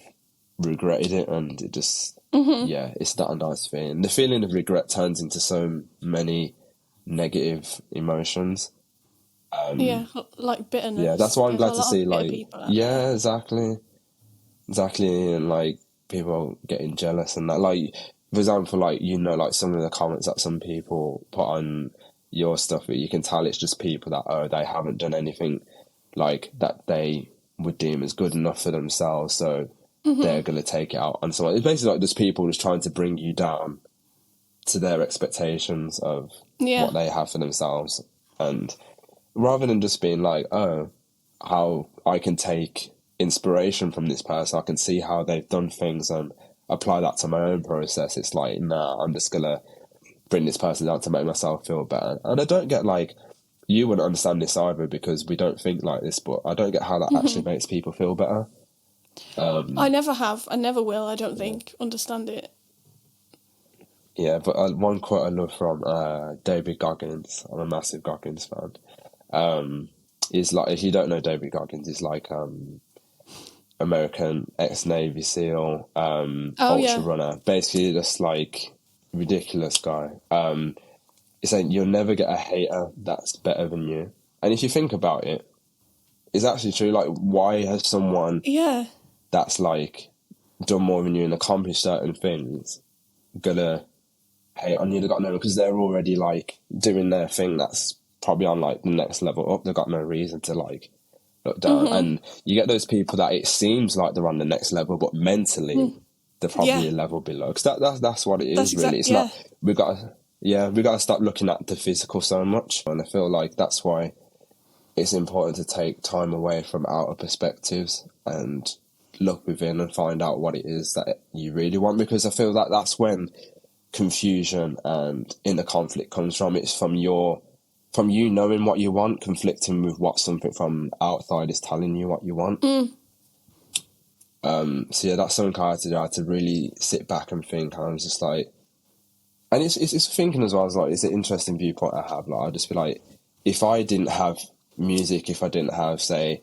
regretted it, and it just, yeah, it's not a nice feeling. The feeling of regret turns into so many negative emotions. Yeah, like bitterness. Yeah, that's why I'm glad to see, like, there. exactly, and like people getting jealous and that, like, for example, like, you know, like some of the comments that some people put on your stuff, you can tell it's just people that they haven't done anything like that they would deem as good enough for themselves, so they're gonna take it out on someone. It's basically like just people just trying to bring you down to their expectations of what they have for themselves, and rather than just being like, oh, how I can take inspiration from this person, I can see how they've done things and apply that to my own process. It's like, nah, I'm just gonna bring this person down to make myself feel better. And I don't get, like, you wouldn't understand this either because we don't think like this, but I don't get how that actually makes people feel better. I never have. I never will, I don't think. Understand it. Yeah, but one quote I love from David Goggins, I'm a massive Goggins fan, is like, if you don't know David Goggins, he's like American ex-Navy SEAL, ultra runner, basically just like ridiculous guy. He's saying you'll never get a hater that's better than you. And if you think about it, it's actually true. Like, why has someone that's like done more than you and accomplished certain things gonna hate on you? They got no, because they're already like doing their thing that's probably on like the next level up. They've got no reason to like look down. And you get those people that it seems like they're on the next level, but mentally they're probably a level below. Because that's what it is, really. It's not, we got to stop looking at the physical so much. And I feel like that's why it's important to take time away from outer perspectives and look within and find out what it is that you really want, because I feel that that's when confusion and inner conflict comes from. It's from you knowing what you want, conflicting with what something from outside is telling you what you want. So yeah, that's something I had to do. I had to really sit back and think. I was just like, and it's thinking as well as like, it's an interesting viewpoint I have. Like, I just feel like, if I didn't have music, if I didn't have, say,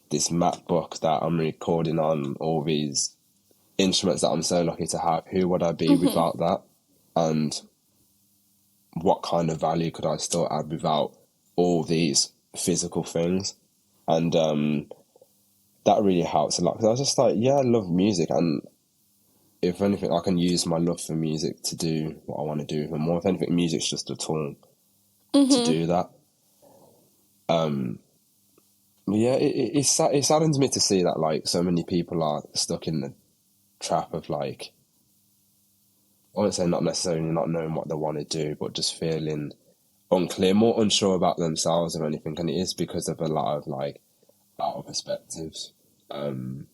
this MacBook that I'm recording on, all these instruments that I'm so lucky to have, who would I be without that? And what kind of value could I still add without all these physical things? And that really helps a lot, because I was just like, yeah, I love music, and if anything, I can use my love for music to do what I want to do even more. If anything, music's just a tool to do that. Yeah, it saddens me to see that, like, so many people are stuck in the trap of, like, I wouldn't say not necessarily not knowing what they want to do, but just feeling unclear, more unsure about themselves or anything. And it is because of a lot of, like, outer perspectives. And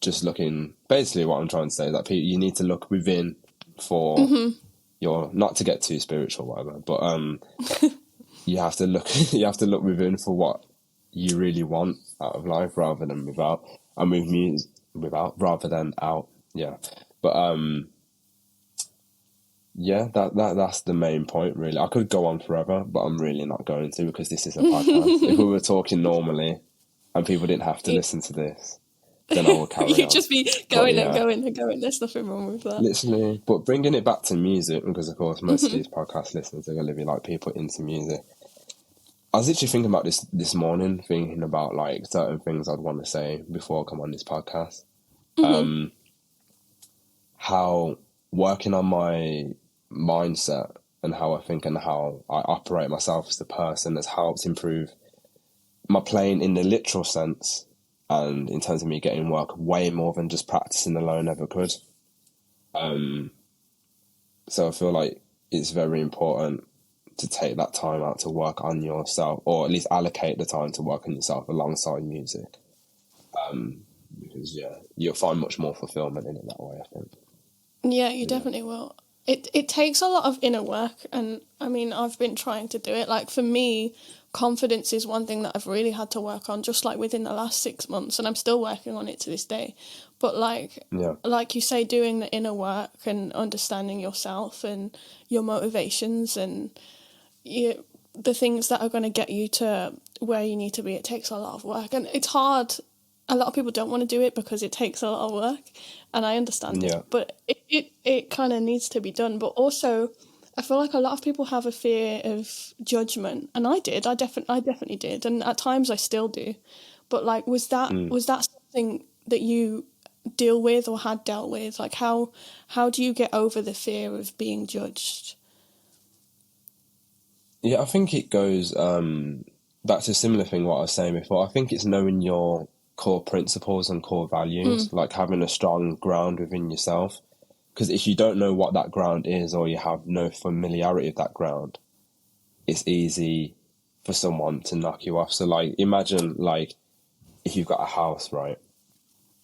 just looking, basically what I'm trying to say is that you need to look within for your, not to get too spiritual or whatever, but you have to look within for what you really want out of life, rather than without, and with music without rather than out. Yeah. But yeah, that's the main point, really. I could go on forever, but I'm really not going to, because this is a podcast. If we were talking normally and people didn't have to listen to this, then I would carry on. You'd just be going and going and going. There's nothing wrong with that. Literally. But bringing it back to music, because of course most of these podcast listeners are going to be like people into music. I was literally thinking about this morning, thinking about like certain things I'd want to say before I come on this podcast. How working on my mindset and how I think and how I operate myself as a person has helped improve my playing in the literal sense, and in terms of me getting work way more than just practicing alone ever could. So I feel like it's very important to take that time out to work on yourself, or at least allocate the time to work on yourself alongside music. Because yeah, you'll find much more fulfillment in it that way, I think. Yeah, you definitely will. It takes a lot of inner work, and I mean, I've been trying to do it. Like, for me, confidence is one thing that I've really had to work on, just like within the last 6 months, and I'm still working on it to this day. But like you say, doing the inner work and understanding yourself and your motivations and the things that are going to get you to where you need to be, it takes a lot of work, and it's hard. A lot of people don't want to do it because it takes a lot of work, and I understand it, but it kind of needs to be done. But also, I feel like a lot of people have a fear of judgment, and I definitely did, and at times I still do. But like, was that something that you deal with or had dealt with? Like, how do you get over the fear of being judged? Yeah, I think it goes back to a similar thing what I was saying before. I think it's knowing your core principles and core values, like having a strong ground within yourself. Because if you don't know what that ground is, or you have no familiarity with that ground, it's easy for someone to knock you off. So like, imagine like if you've got a house, right?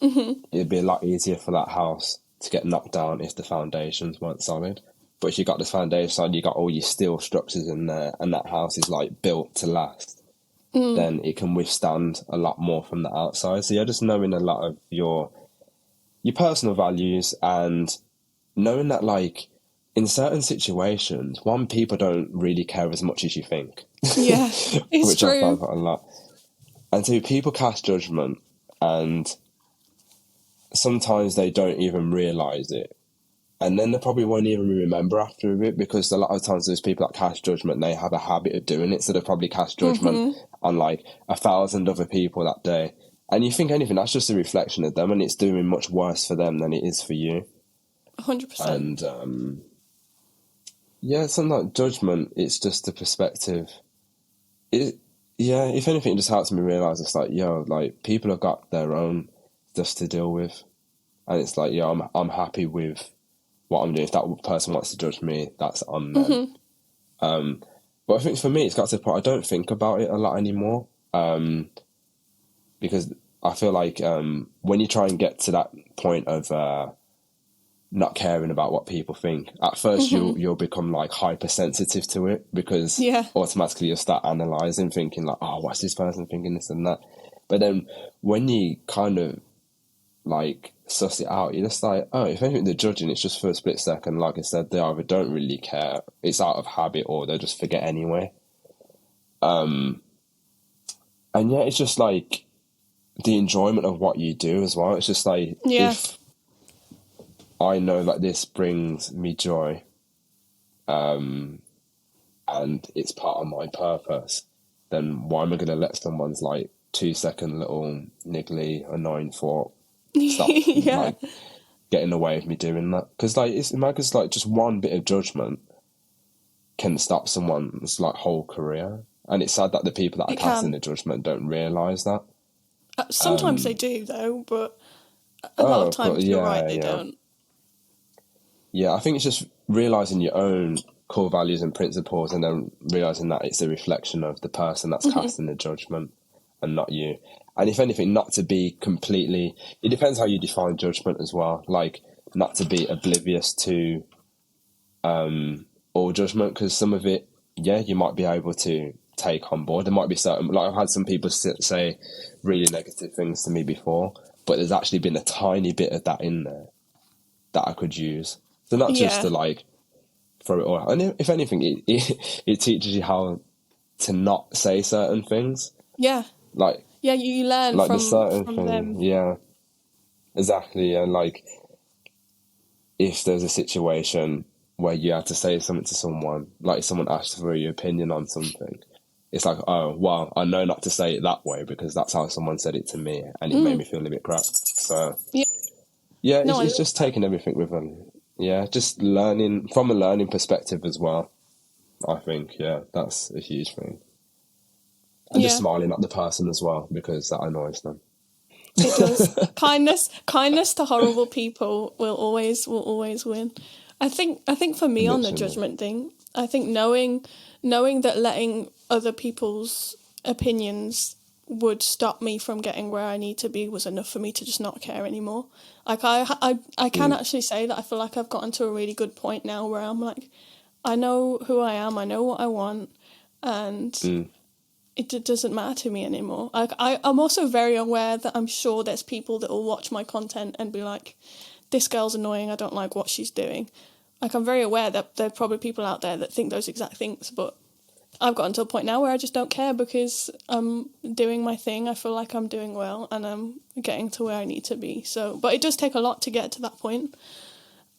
It'd be a lot easier for that house to get knocked down if the foundations weren't solid. But if you got the foundation solid, you got all your steel structures in there, and that house is like built to last, then it can withstand a lot more from the outside. So you're just knowing a lot of your personal values, and knowing that like in certain situations, people don't really care as much as you think. Yeah, it's which true. I find quite a lot. And so people cast judgment, and sometimes they don't even realise it. And then they probably won't even remember after a bit, because a lot of times those people that cast judgment, they have a habit of doing it. So they probably cast judgment on like 1,000 other people that day. And you think anything, that's just a reflection of them, and it's doing much worse for them than it is for you. 100%. And yeah, something like judgment, it's just a perspective. If anything, it just helps me realise it's like, like people have got their own stuff to deal with. And it's like, I'm happy with what I'm doing. If that person wants to judge me, that's on them. But I think for me, it's got to the point I don't think about it a lot anymore, because I feel like when you try and get to that point of not caring about what people think, at first you'll become like hypersensitive to it, because automatically you'll start analysing, thinking like, oh, what's this person thinking, this and that. But then when you kind of like suss it out, you're just like, oh, if anything, they're judging, it's just for a split second. Like I said, they either don't really care, it's out of habit, or they'll just forget anyway. And yeah, it's just like the enjoyment of what you do as well. It's just like, if I know that this brings me joy, and it's part of my purpose, then why am I going to let someone's like 2-second little niggly annoying thought stop like getting away with me doing that? Because like it's like just one bit of judgment can stop someone's like whole career, and it's sad that the people that are casting the judgment don't realise that. Sometimes they do though, but a lot of times you're right, they don't. Yeah, I think it's just realising your own core values and principles, and then realising that it's a reflection of the person that's casting the judgment and not you. And if anything, not to be completely... It depends how you define judgment as well. Like, not to be oblivious to all judgment, because some of it, you might be able to take on board. There might be certain... Like, I've had some people say really negative things to me before, but there's actually been a tiny bit of that in there that I could use. So not just to, like, throw it all... And if anything, it teaches you how to not say certain things. Yeah. Like... Yeah, you learn like from, the certain from thing, them. Yeah, exactly. And like, if there's a situation where you have to say something to someone, like someone asks for your opinion on something, it's like, oh, well, I know not to say it that way because that's how someone said it to me, and it made me feel a bit crap. So, it's just taking everything with them. Yeah, just learning from a learning perspective as well. I think, that's a huge thing. And just smiling at the person as well, because that annoys them. It does. kindness to horrible people will always win. I think for me, on the judgment thing, I think knowing that letting other people's opinions would stop me from getting where I need to be was enough for me to just not care anymore. Like I can actually say that I feel like I've gotten to a really good point now where I'm like, I know who I am, I know what I want, and it doesn't matter to me anymore. Like I'm also very aware that I'm sure there's people that will watch my content and be like, this girl's annoying, I don't like what she's doing. Like, I'm very aware that there are probably people out there that think those exact things, but I've gotten to a point now where I just don't care because I'm doing my thing. I feel like I'm doing well and I'm getting to where I need to be. So, but it does take a lot to get to that point.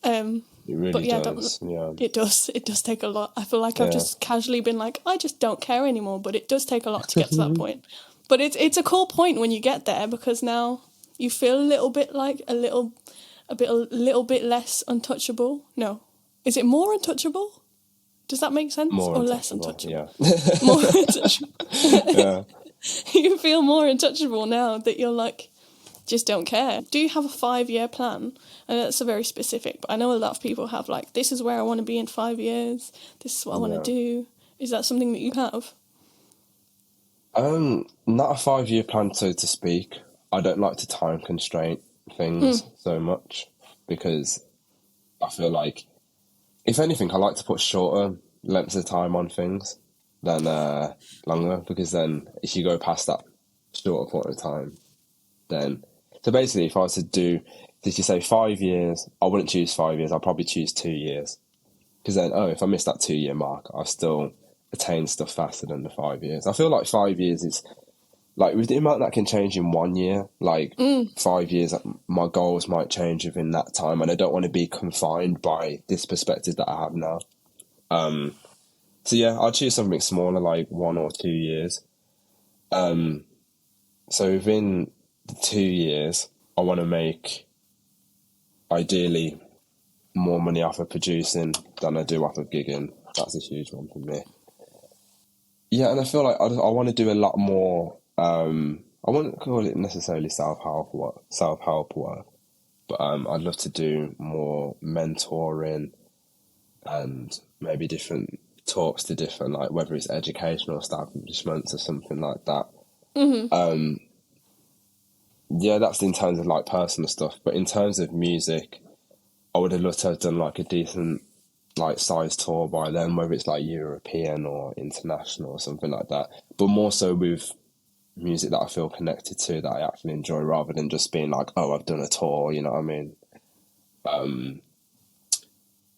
It really does. It does. It does take a lot. I feel like I've just casually been like, I just don't care anymore. But it does take a lot to get to that point. But it's a cool point when you get there, because now you feel a little bit like a little bit less untouchable. No, is it more untouchable? Does that make sense? More or less untouchable? Yeah. More untouchable. Yeah. You feel more untouchable now that you're like, just don't care. Do you have a 5-year plan? And that's a very specific, but I know a lot of people have like, this is where I want to be in 5 years. This is what I want to do. Is that something that you have? Not a 5-year plan, so to speak. I don't like to time constrain things so much, because I feel like, if anything, I like to put shorter lengths of time on things than longer, because then if you go past that shorter point of time, then... So basically, if I was to do, did you say 5 years? I wouldn't choose 5 years. I'd probably choose 2 years. Because then, if I miss that 2-year mark, I'll still attain stuff faster than the 5 years. I feel like 5 years is, like, with the amount that can change in 1 year, like 5 years, my goals might change within that time, and I don't want to be confined by this perspective that I have now. So yeah, I'll choose something smaller, like 1 or 2 years. So within the 2 years, I want to make, ideally, more money off of producing than I do off of gigging. That's a huge one for me. Yeah, and I feel like I want to do a lot more. I wouldn't call it necessarily self-help work, but I'd love to do more mentoring and maybe different talks to different, like, whether it's educational establishments or something like that. Yeah, that's in terms of like personal stuff. But in terms of music, I would have loved to have done like a decent like size tour by then, whether it's like European or international or something like that. But more so with music that I feel connected to, that I actually enjoy, rather than just being like, oh, I've done a tour, you know what I mean?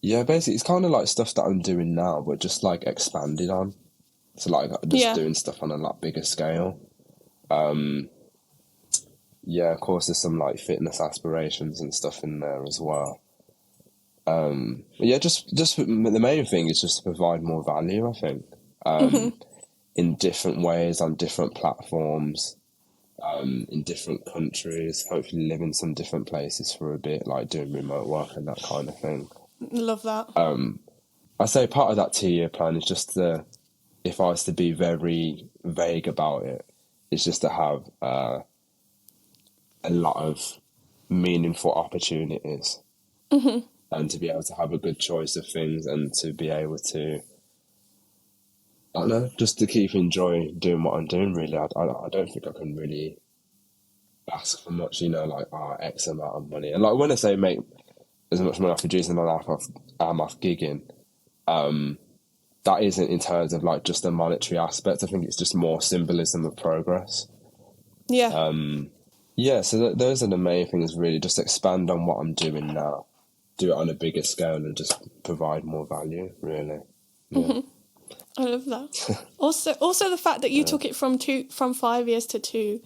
Yeah, basically it's kind of like stuff that I'm doing now, but just like expanded on. So like just doing stuff on a lot bigger scale. Yeah, of course there's some like fitness aspirations and stuff in there as well. But yeah, just the main thing is just to provide more value, I think, in different ways, on different platforms, in different countries, hopefully live in some different places for a bit, like doing remote work and that kind of thing. Love that. I say part of that 2-year plan is just if I was to be very vague about it, it's just to have a lot of meaningful opportunities. And to be able to have a good choice of things, and to be able to, I don't know, just to keep enjoying doing what I'm doing, really. I don't think I can really ask for much, you know, like X amount of money. And like when I say make as much money I produce in my life off gigging, that isn't in terms of like just the monetary aspect. I think it's just more symbolism of progress. Yeah. Yeah, so those are the main things, really. Just expand on what I'm doing now. Do it on a bigger scale and just provide more value, really. Yeah. I love that. Also the fact that you took it from 5 years to 2.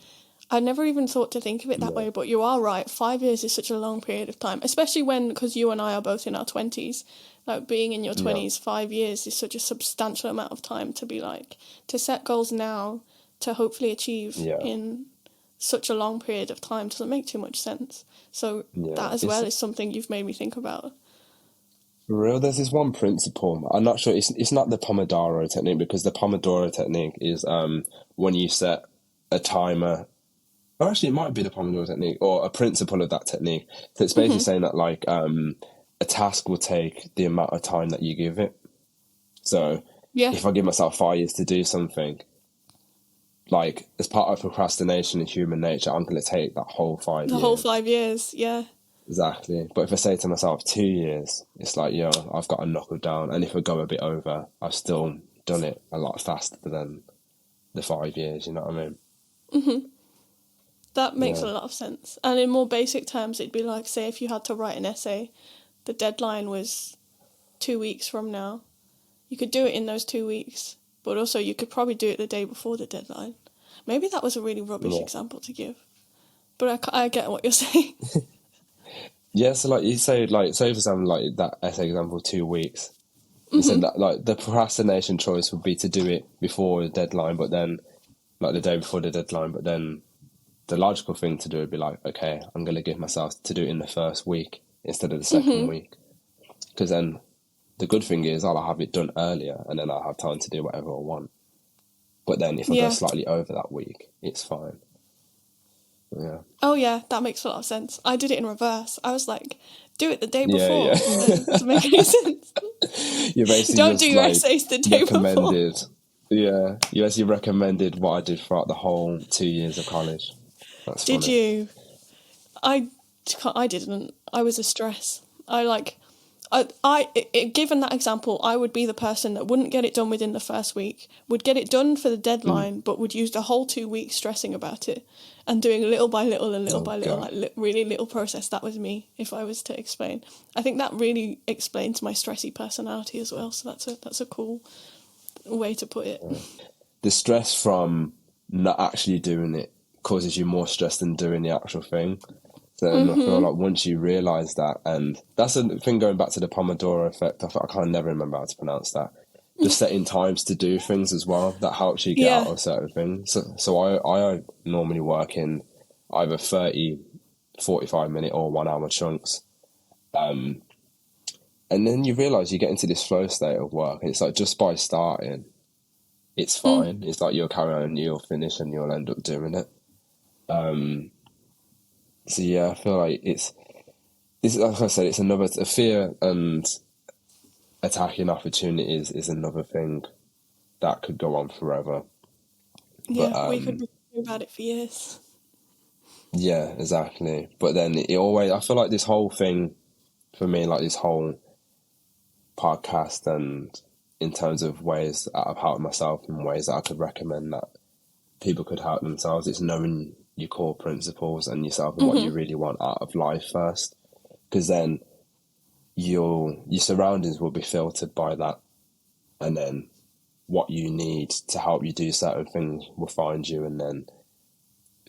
I never even thought to think of it that way, but you are right. 5 years is such a long period of time, especially because you and I are both in our 20s. Like being in your 20s, 5 years is such a substantial amount of time to be like, to set goals now to hopefully achieve in such a long period of time doesn't make too much sense. So that as well is something you've made me think about. For real, there's this one principle. I'm not sure, it's not the Pomodoro technique, because the Pomodoro technique is when you set a timer, or actually it might be the Pomodoro technique, or a principle of that technique. So it's basically saying that like a task will take the amount of time that you give it. So if I give myself 5 years to do something, like, as part of procrastination in human nature, I'm going to take that whole 5 years. The whole 5 years, yeah. Exactly. But if I say to myself 2 years, it's like, yo, I've got to knuckle down. And if I go a bit over, I've still done it a lot faster than the 5 years, you know what I mean? That makes a lot of sense. And in more basic terms, it'd be like, say, if you had to write an essay, the deadline was 2 weeks from now. You could do it in those 2 weeks, but also you could probably do it the day before the deadline. Maybe that was a really rubbish example to give, but I get what you're saying. Yeah, so like you say, like, say for example, like that essay example, 2 weeks. You said that like the procrastination choice would be to do it before the deadline, but then like the day before the deadline, but then the logical thing to do would be like, okay, I'm going to give myself to do it in the first week instead of the second week. Because then the good thing is I'll have it done earlier, and then I'll have time to do whatever I want. But then if I go slightly over that week, it's fine. Yeah. Oh yeah, that makes a lot of sense. I did it in reverse. I was like, do it the day before. Yeah. It doesn't make any sense. You basically don't just, do your like, essays the day recommended, before. Yeah, you actually recommended what I did throughout the whole 2 years of college. That's Did funny. you? I didn't. I was a stress. Given that example, I would be the person that wouldn't get it done within the first week, would get it done for the deadline, but would use the whole 2 weeks stressing about it and doing little by little and little by little, like really little process. That was me, if I was to explain. I think that really explains my stressy personality as well. So that's a cool way to put it. The stress from not actually doing it causes you more stress than doing the actual thing. So I feel like once you realise that, and that's the thing, going back to the Pomodoro effect, I can't never remember how to pronounce that. Just setting times to do things as well, that helps you get out of certain things. So I normally work in either 30, 45 minute or 1 hour chunks. And then you realise you get into this flow state of work, and it's like just by starting, it's fine. It's like you'll carry on, you'll finish, and you'll end up doing it. So yeah, I feel like it's like I said, it's a fear and attacking opportunities is another thing that could go on forever. Yeah, we could be talking about it for years. Yeah, exactly. But then it always, I feel like this whole thing, for me, like this whole podcast, and in terms of ways that I've helped myself and ways that I could recommend that people could help themselves, it's knowing your core principles and yourself and what you really want out of life first. Because then your surroundings will be filtered by that, and then what you need to help you do certain things will find you, and then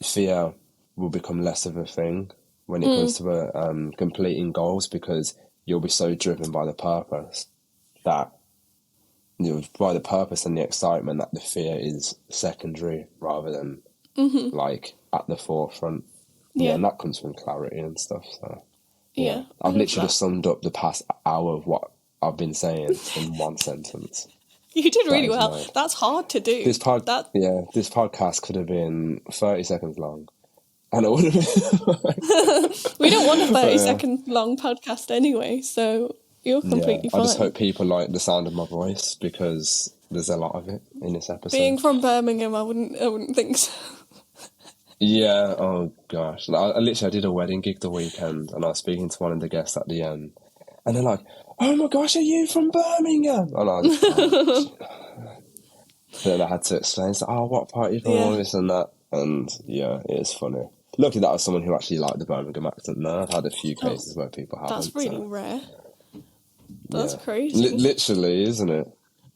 fear will become less of a thing when it comes to completing goals, because you'll be so driven by the purpose that, by the purpose and the excitement, that the fear is secondary rather than like at the forefront. Yeah, and that comes from clarity and stuff. So Yeah, I've literally just summed up the past hour of what I've been saying in one sentence. You did really well. Mad. That's hard to do. This podcast could have been 30 seconds long. And it would have been... We don't want a 30-second long podcast anyway, so you're completely fine. I just hope people like the sound of my voice, because there's a lot of it in this episode. Being from Birmingham, I wouldn't think so. Yeah, oh gosh. I did a wedding gig the weekend, and I was speaking to one of the guests at the end, and they're like, "Oh my gosh, are you from Birmingham?" And I was then I had to explain, what part are you from, all this and that. And yeah, it is funny. Lucky that I was someone who actually liked the Birmingham accent. No, I've had a few cases where people haven't. That's really rare. That's crazy. Literally, isn't it?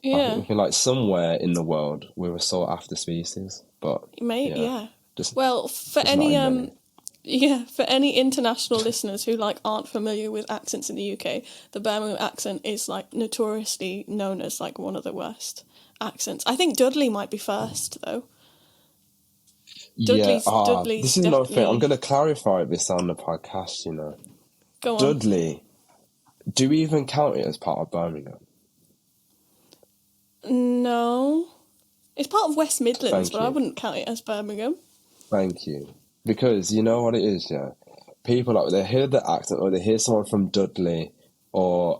Yeah. I feel like somewhere in the world we're a sought after species, but for any international listeners who aren't familiar with accents in the UK, the Birmingham accent is notoriously known as one of the worst accents. I think Dudley might be first though. Dudley's this is another thing. I'm going to clarify this on the podcast, Go on. Dudley, do we even count it as part of Birmingham? No. It's part of West Midlands, but I wouldn't count it as Birmingham. Thank you. Because you know what it is, yeah? People, they hear the accent, or they hear someone from Dudley or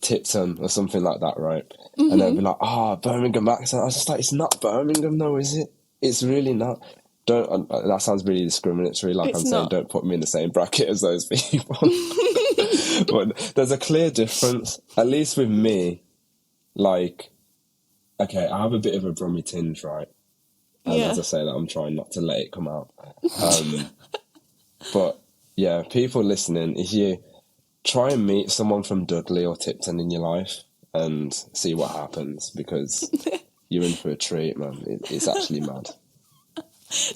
Tipton or something like that, right? Mm-hmm. And they'll be like, Birmingham accent. I was just like, it's not Birmingham, though, is it? It's really not. Don't. That sounds really discriminatory. Saying, don't put me in the same bracket as those people. But there's a clear difference, at least with me. Okay, I have a bit of a Brummy tinge, right? And as I say that, I'm trying not to let it come out. But yeah, people listening, if you try and meet someone from Dudley or Tipton in your life and see what happens, because you're in for a treat, man. It's actually mad.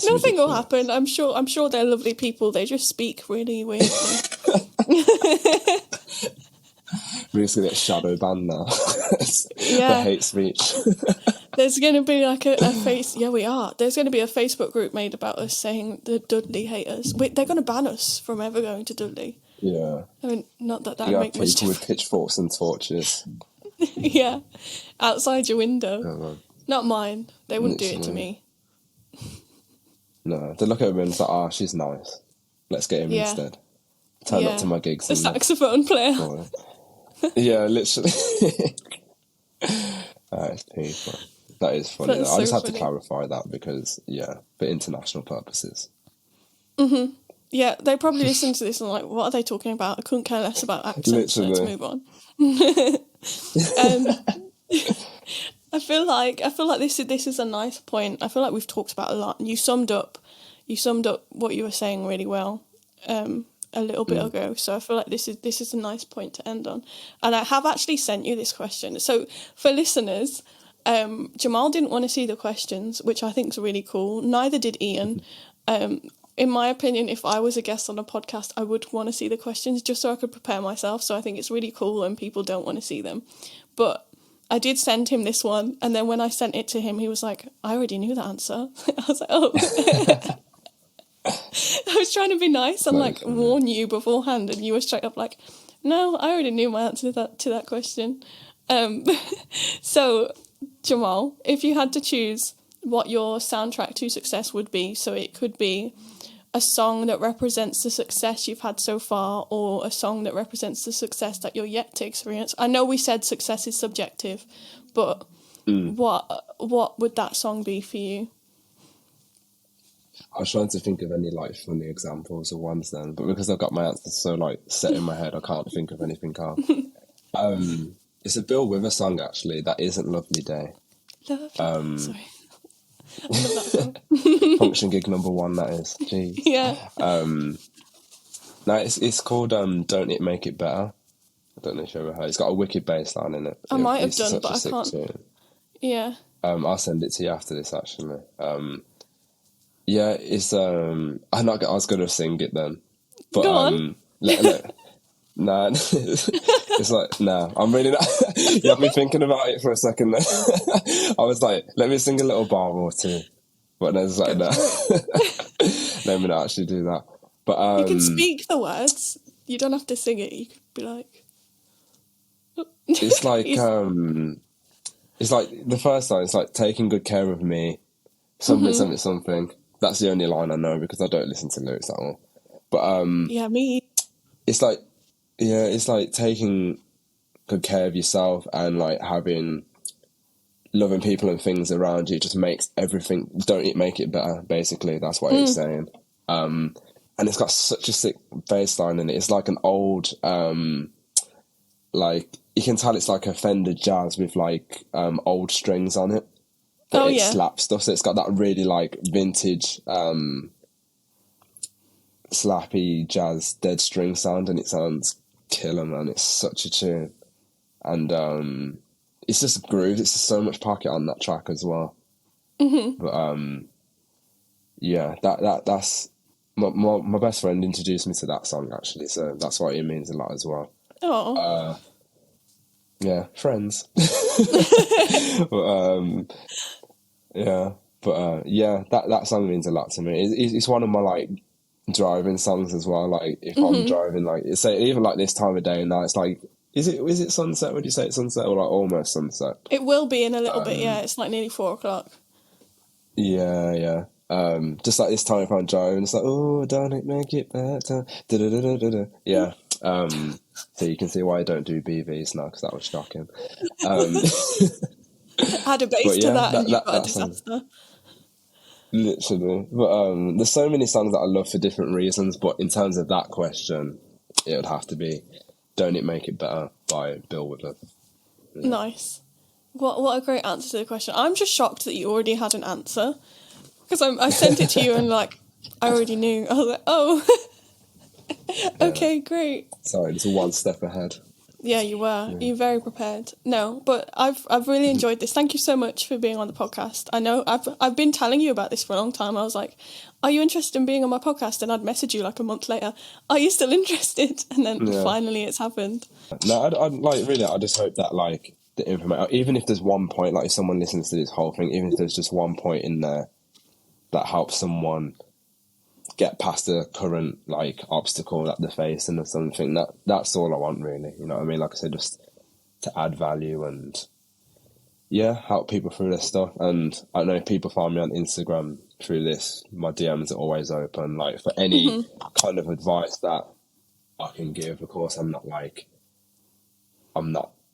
Nothing will happen. I'm sure they're lovely people. They just speak really weirdly. We're just going to get shadow banned now. The hate speech. There's going to be a face... Yeah, we are. There's going to be a Facebook group made about us saying the Dudley haters. They're going to ban us from ever going to Dudley. Yeah. I mean, not that you make much difference. People with pitchforks and torches. Yeah. Outside your window. Not mine. They wouldn't do it to me. No. They look at me and it's like, she's nice. Let's get him instead. Turn up to my gigs. The saxophone player. Yeah, literally. That is painful. That is funny. I just had to clarify that because, for international purposes. Mm-hmm. Yeah, they probably listen to this and what are they talking about? I couldn't care less about accents, so let's move on. I feel like this is a nice point. I feel like we've talked about a lot. You summed up what you were saying really well. A little bit ago, so I feel like this is a nice point to end on. And I have actually sent you this question. So for listeners, Jamahl didn't want to see the questions, which I think is really cool. Neither did Ian. In my opinion, if I was a guest on a podcast, I would want to see the questions just so I could prepare myself. So I think it's really cool when people don't want to see them. But I did send him this one, and then when I sent it to him, he was like, I already knew the answer. I was like, oh. I was trying to be nice and warn you beforehand, and you were straight up like, no, I already knew my answer to that question. So, Jamahl, if you had to choose what your soundtrack to success would be, so it could be a song that represents the success you've had so far, or a song that represents the success that you're yet to experience? I know we said success is subjective, but what would that song be for you? I was trying to think of any like funny examples or ones then, but because I've got my answers so like set in my head, I can't think of anything else. It's a Bill Withers song actually. That Isn't Lovely Day. Sorry, I love that song. Function gig number 1. That is. Jeez. Yeah. No, it's called Don't It Make It Better. I don't know if you ever heard. It's got a wicked bass line in it. I might have done, but I can't. Tune. Yeah. I'll send it to you after this actually. Yeah, it's I'm not. I was gonna sing it then, but go on. Nah, it's like I'm really not. You have me thinking about it for a second. I was like, let me sing a little bar or two, but then it's like no, let me not actually do that. But you can speak the words. You don't have to sing it. You could be like. It's like it's like the first line. It's like taking good care of me. Something. That's the only line I know because I don't listen to lyrics at all. But yeah, me. It's like taking good care of yourself and like having loving people and things around you just makes everything. Don't it make it better? Basically, that's what it's saying. And it's got such a sick bass line in it. It's like an old like you can tell it's like a Fender Jazz with like old strings on it. But it slaps stuff, so it's got that really like vintage slappy jazz dead string sound, and it sounds killer, man. It's such a tune, and it's just groove. It's just so much pocket on that track as well. But yeah, that's my best friend introduced me to that song actually, so that's why it means a lot as well. Oh. Yeah, friends. But that song means a lot to me. It's one of my like driving songs as well. Like if I'm driving, like say even like this time of day now, it's like is it sunset? Would you say it's sunset or like almost sunset? It will be in a little bit. Yeah, it's like nearly 4:00. Yeah. Just like this time if I'm driving, it's like don't it make it better? Yeah. So you can see why I don't do BVs now because that was shocking. Add a bass to that and you've got a disaster. Literally. But there's so many songs that I love for different reasons, but in terms of that question, it would have to be Don't It Make It Better by Bill Withers. Yeah. Nice. What a great answer to the question. I'm just shocked that you already had an answer because I sent it to you and like I already knew. I was like, oh, okay, great. Sorry, it's one step ahead. Yeah, you were. Yeah. You're very prepared. No, but I've really enjoyed this. Thank you so much for being on the podcast. I know I've been telling you about this for a long time. I was like, are you interested in being on my podcast? And I'd message you like a month later, are you still interested? And then finally it's happened. No, I like really, I just hope that like the information, even if there's one point, like if someone listens to this whole thing, even if there's just one point in there that helps someone get past the current like obstacle that they're facing or something, that's all I want really, you know what I mean? Like I said, just to add value and help people through this stuff. And I know people find me on Instagram through this, my DMs are always open, like for any kind of advice that I can give. Of course I'm not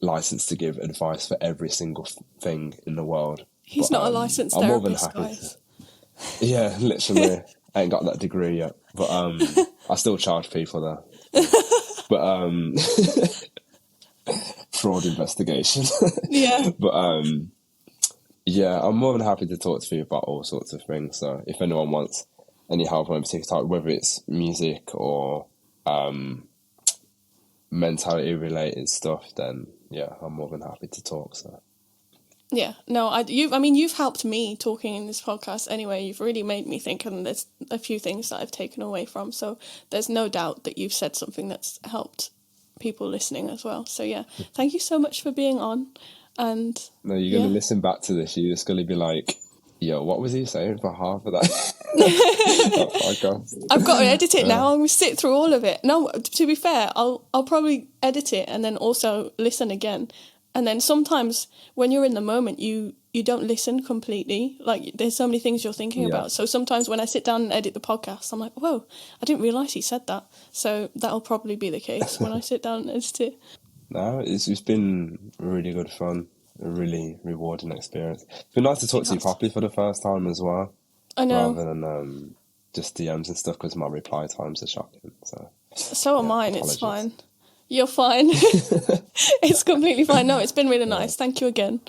licensed to give advice for every single thing in the world. He's not a licensed therapist, guys. Yeah, literally. I ain't got that degree yet, but I still charge people though. But fraud investigation. Yeah. But I'm more than happy to talk to you about all sorts of things. So if anyone wants any help on a particular type, whether it's music or mentality related stuff, then I'm more than happy to talk. So. Yeah, no, you've helped me talking in this podcast anyway. You've really made me think, and there's a few things that I've taken away from. So there's no doubt that you've said something that's helped people listening as well. So yeah, thank you so much for being on. And no, you're going to listen back to this. You're just going to be like, yo, what was he saying for half of that? I've got to edit it now. I'm going to sit through all of it. No, to be fair, I'll probably edit it and then also listen again. And then sometimes when you're in the moment, you don't listen completely. Like, there's so many things you're thinking about. So sometimes when I sit down and edit the podcast, I'm like, whoa, I didn't realise he said that. So that'll probably be the case when I sit down and edit it. No, it's been really good fun, a really rewarding experience. It's been nice to talk to you properly for the first time as well. I know. Rather than just DMs and stuff, because my reply times are shocking. So are mine, apologies. It's fine. You're fine. It's completely fine. No, it's been really nice. Thank you again.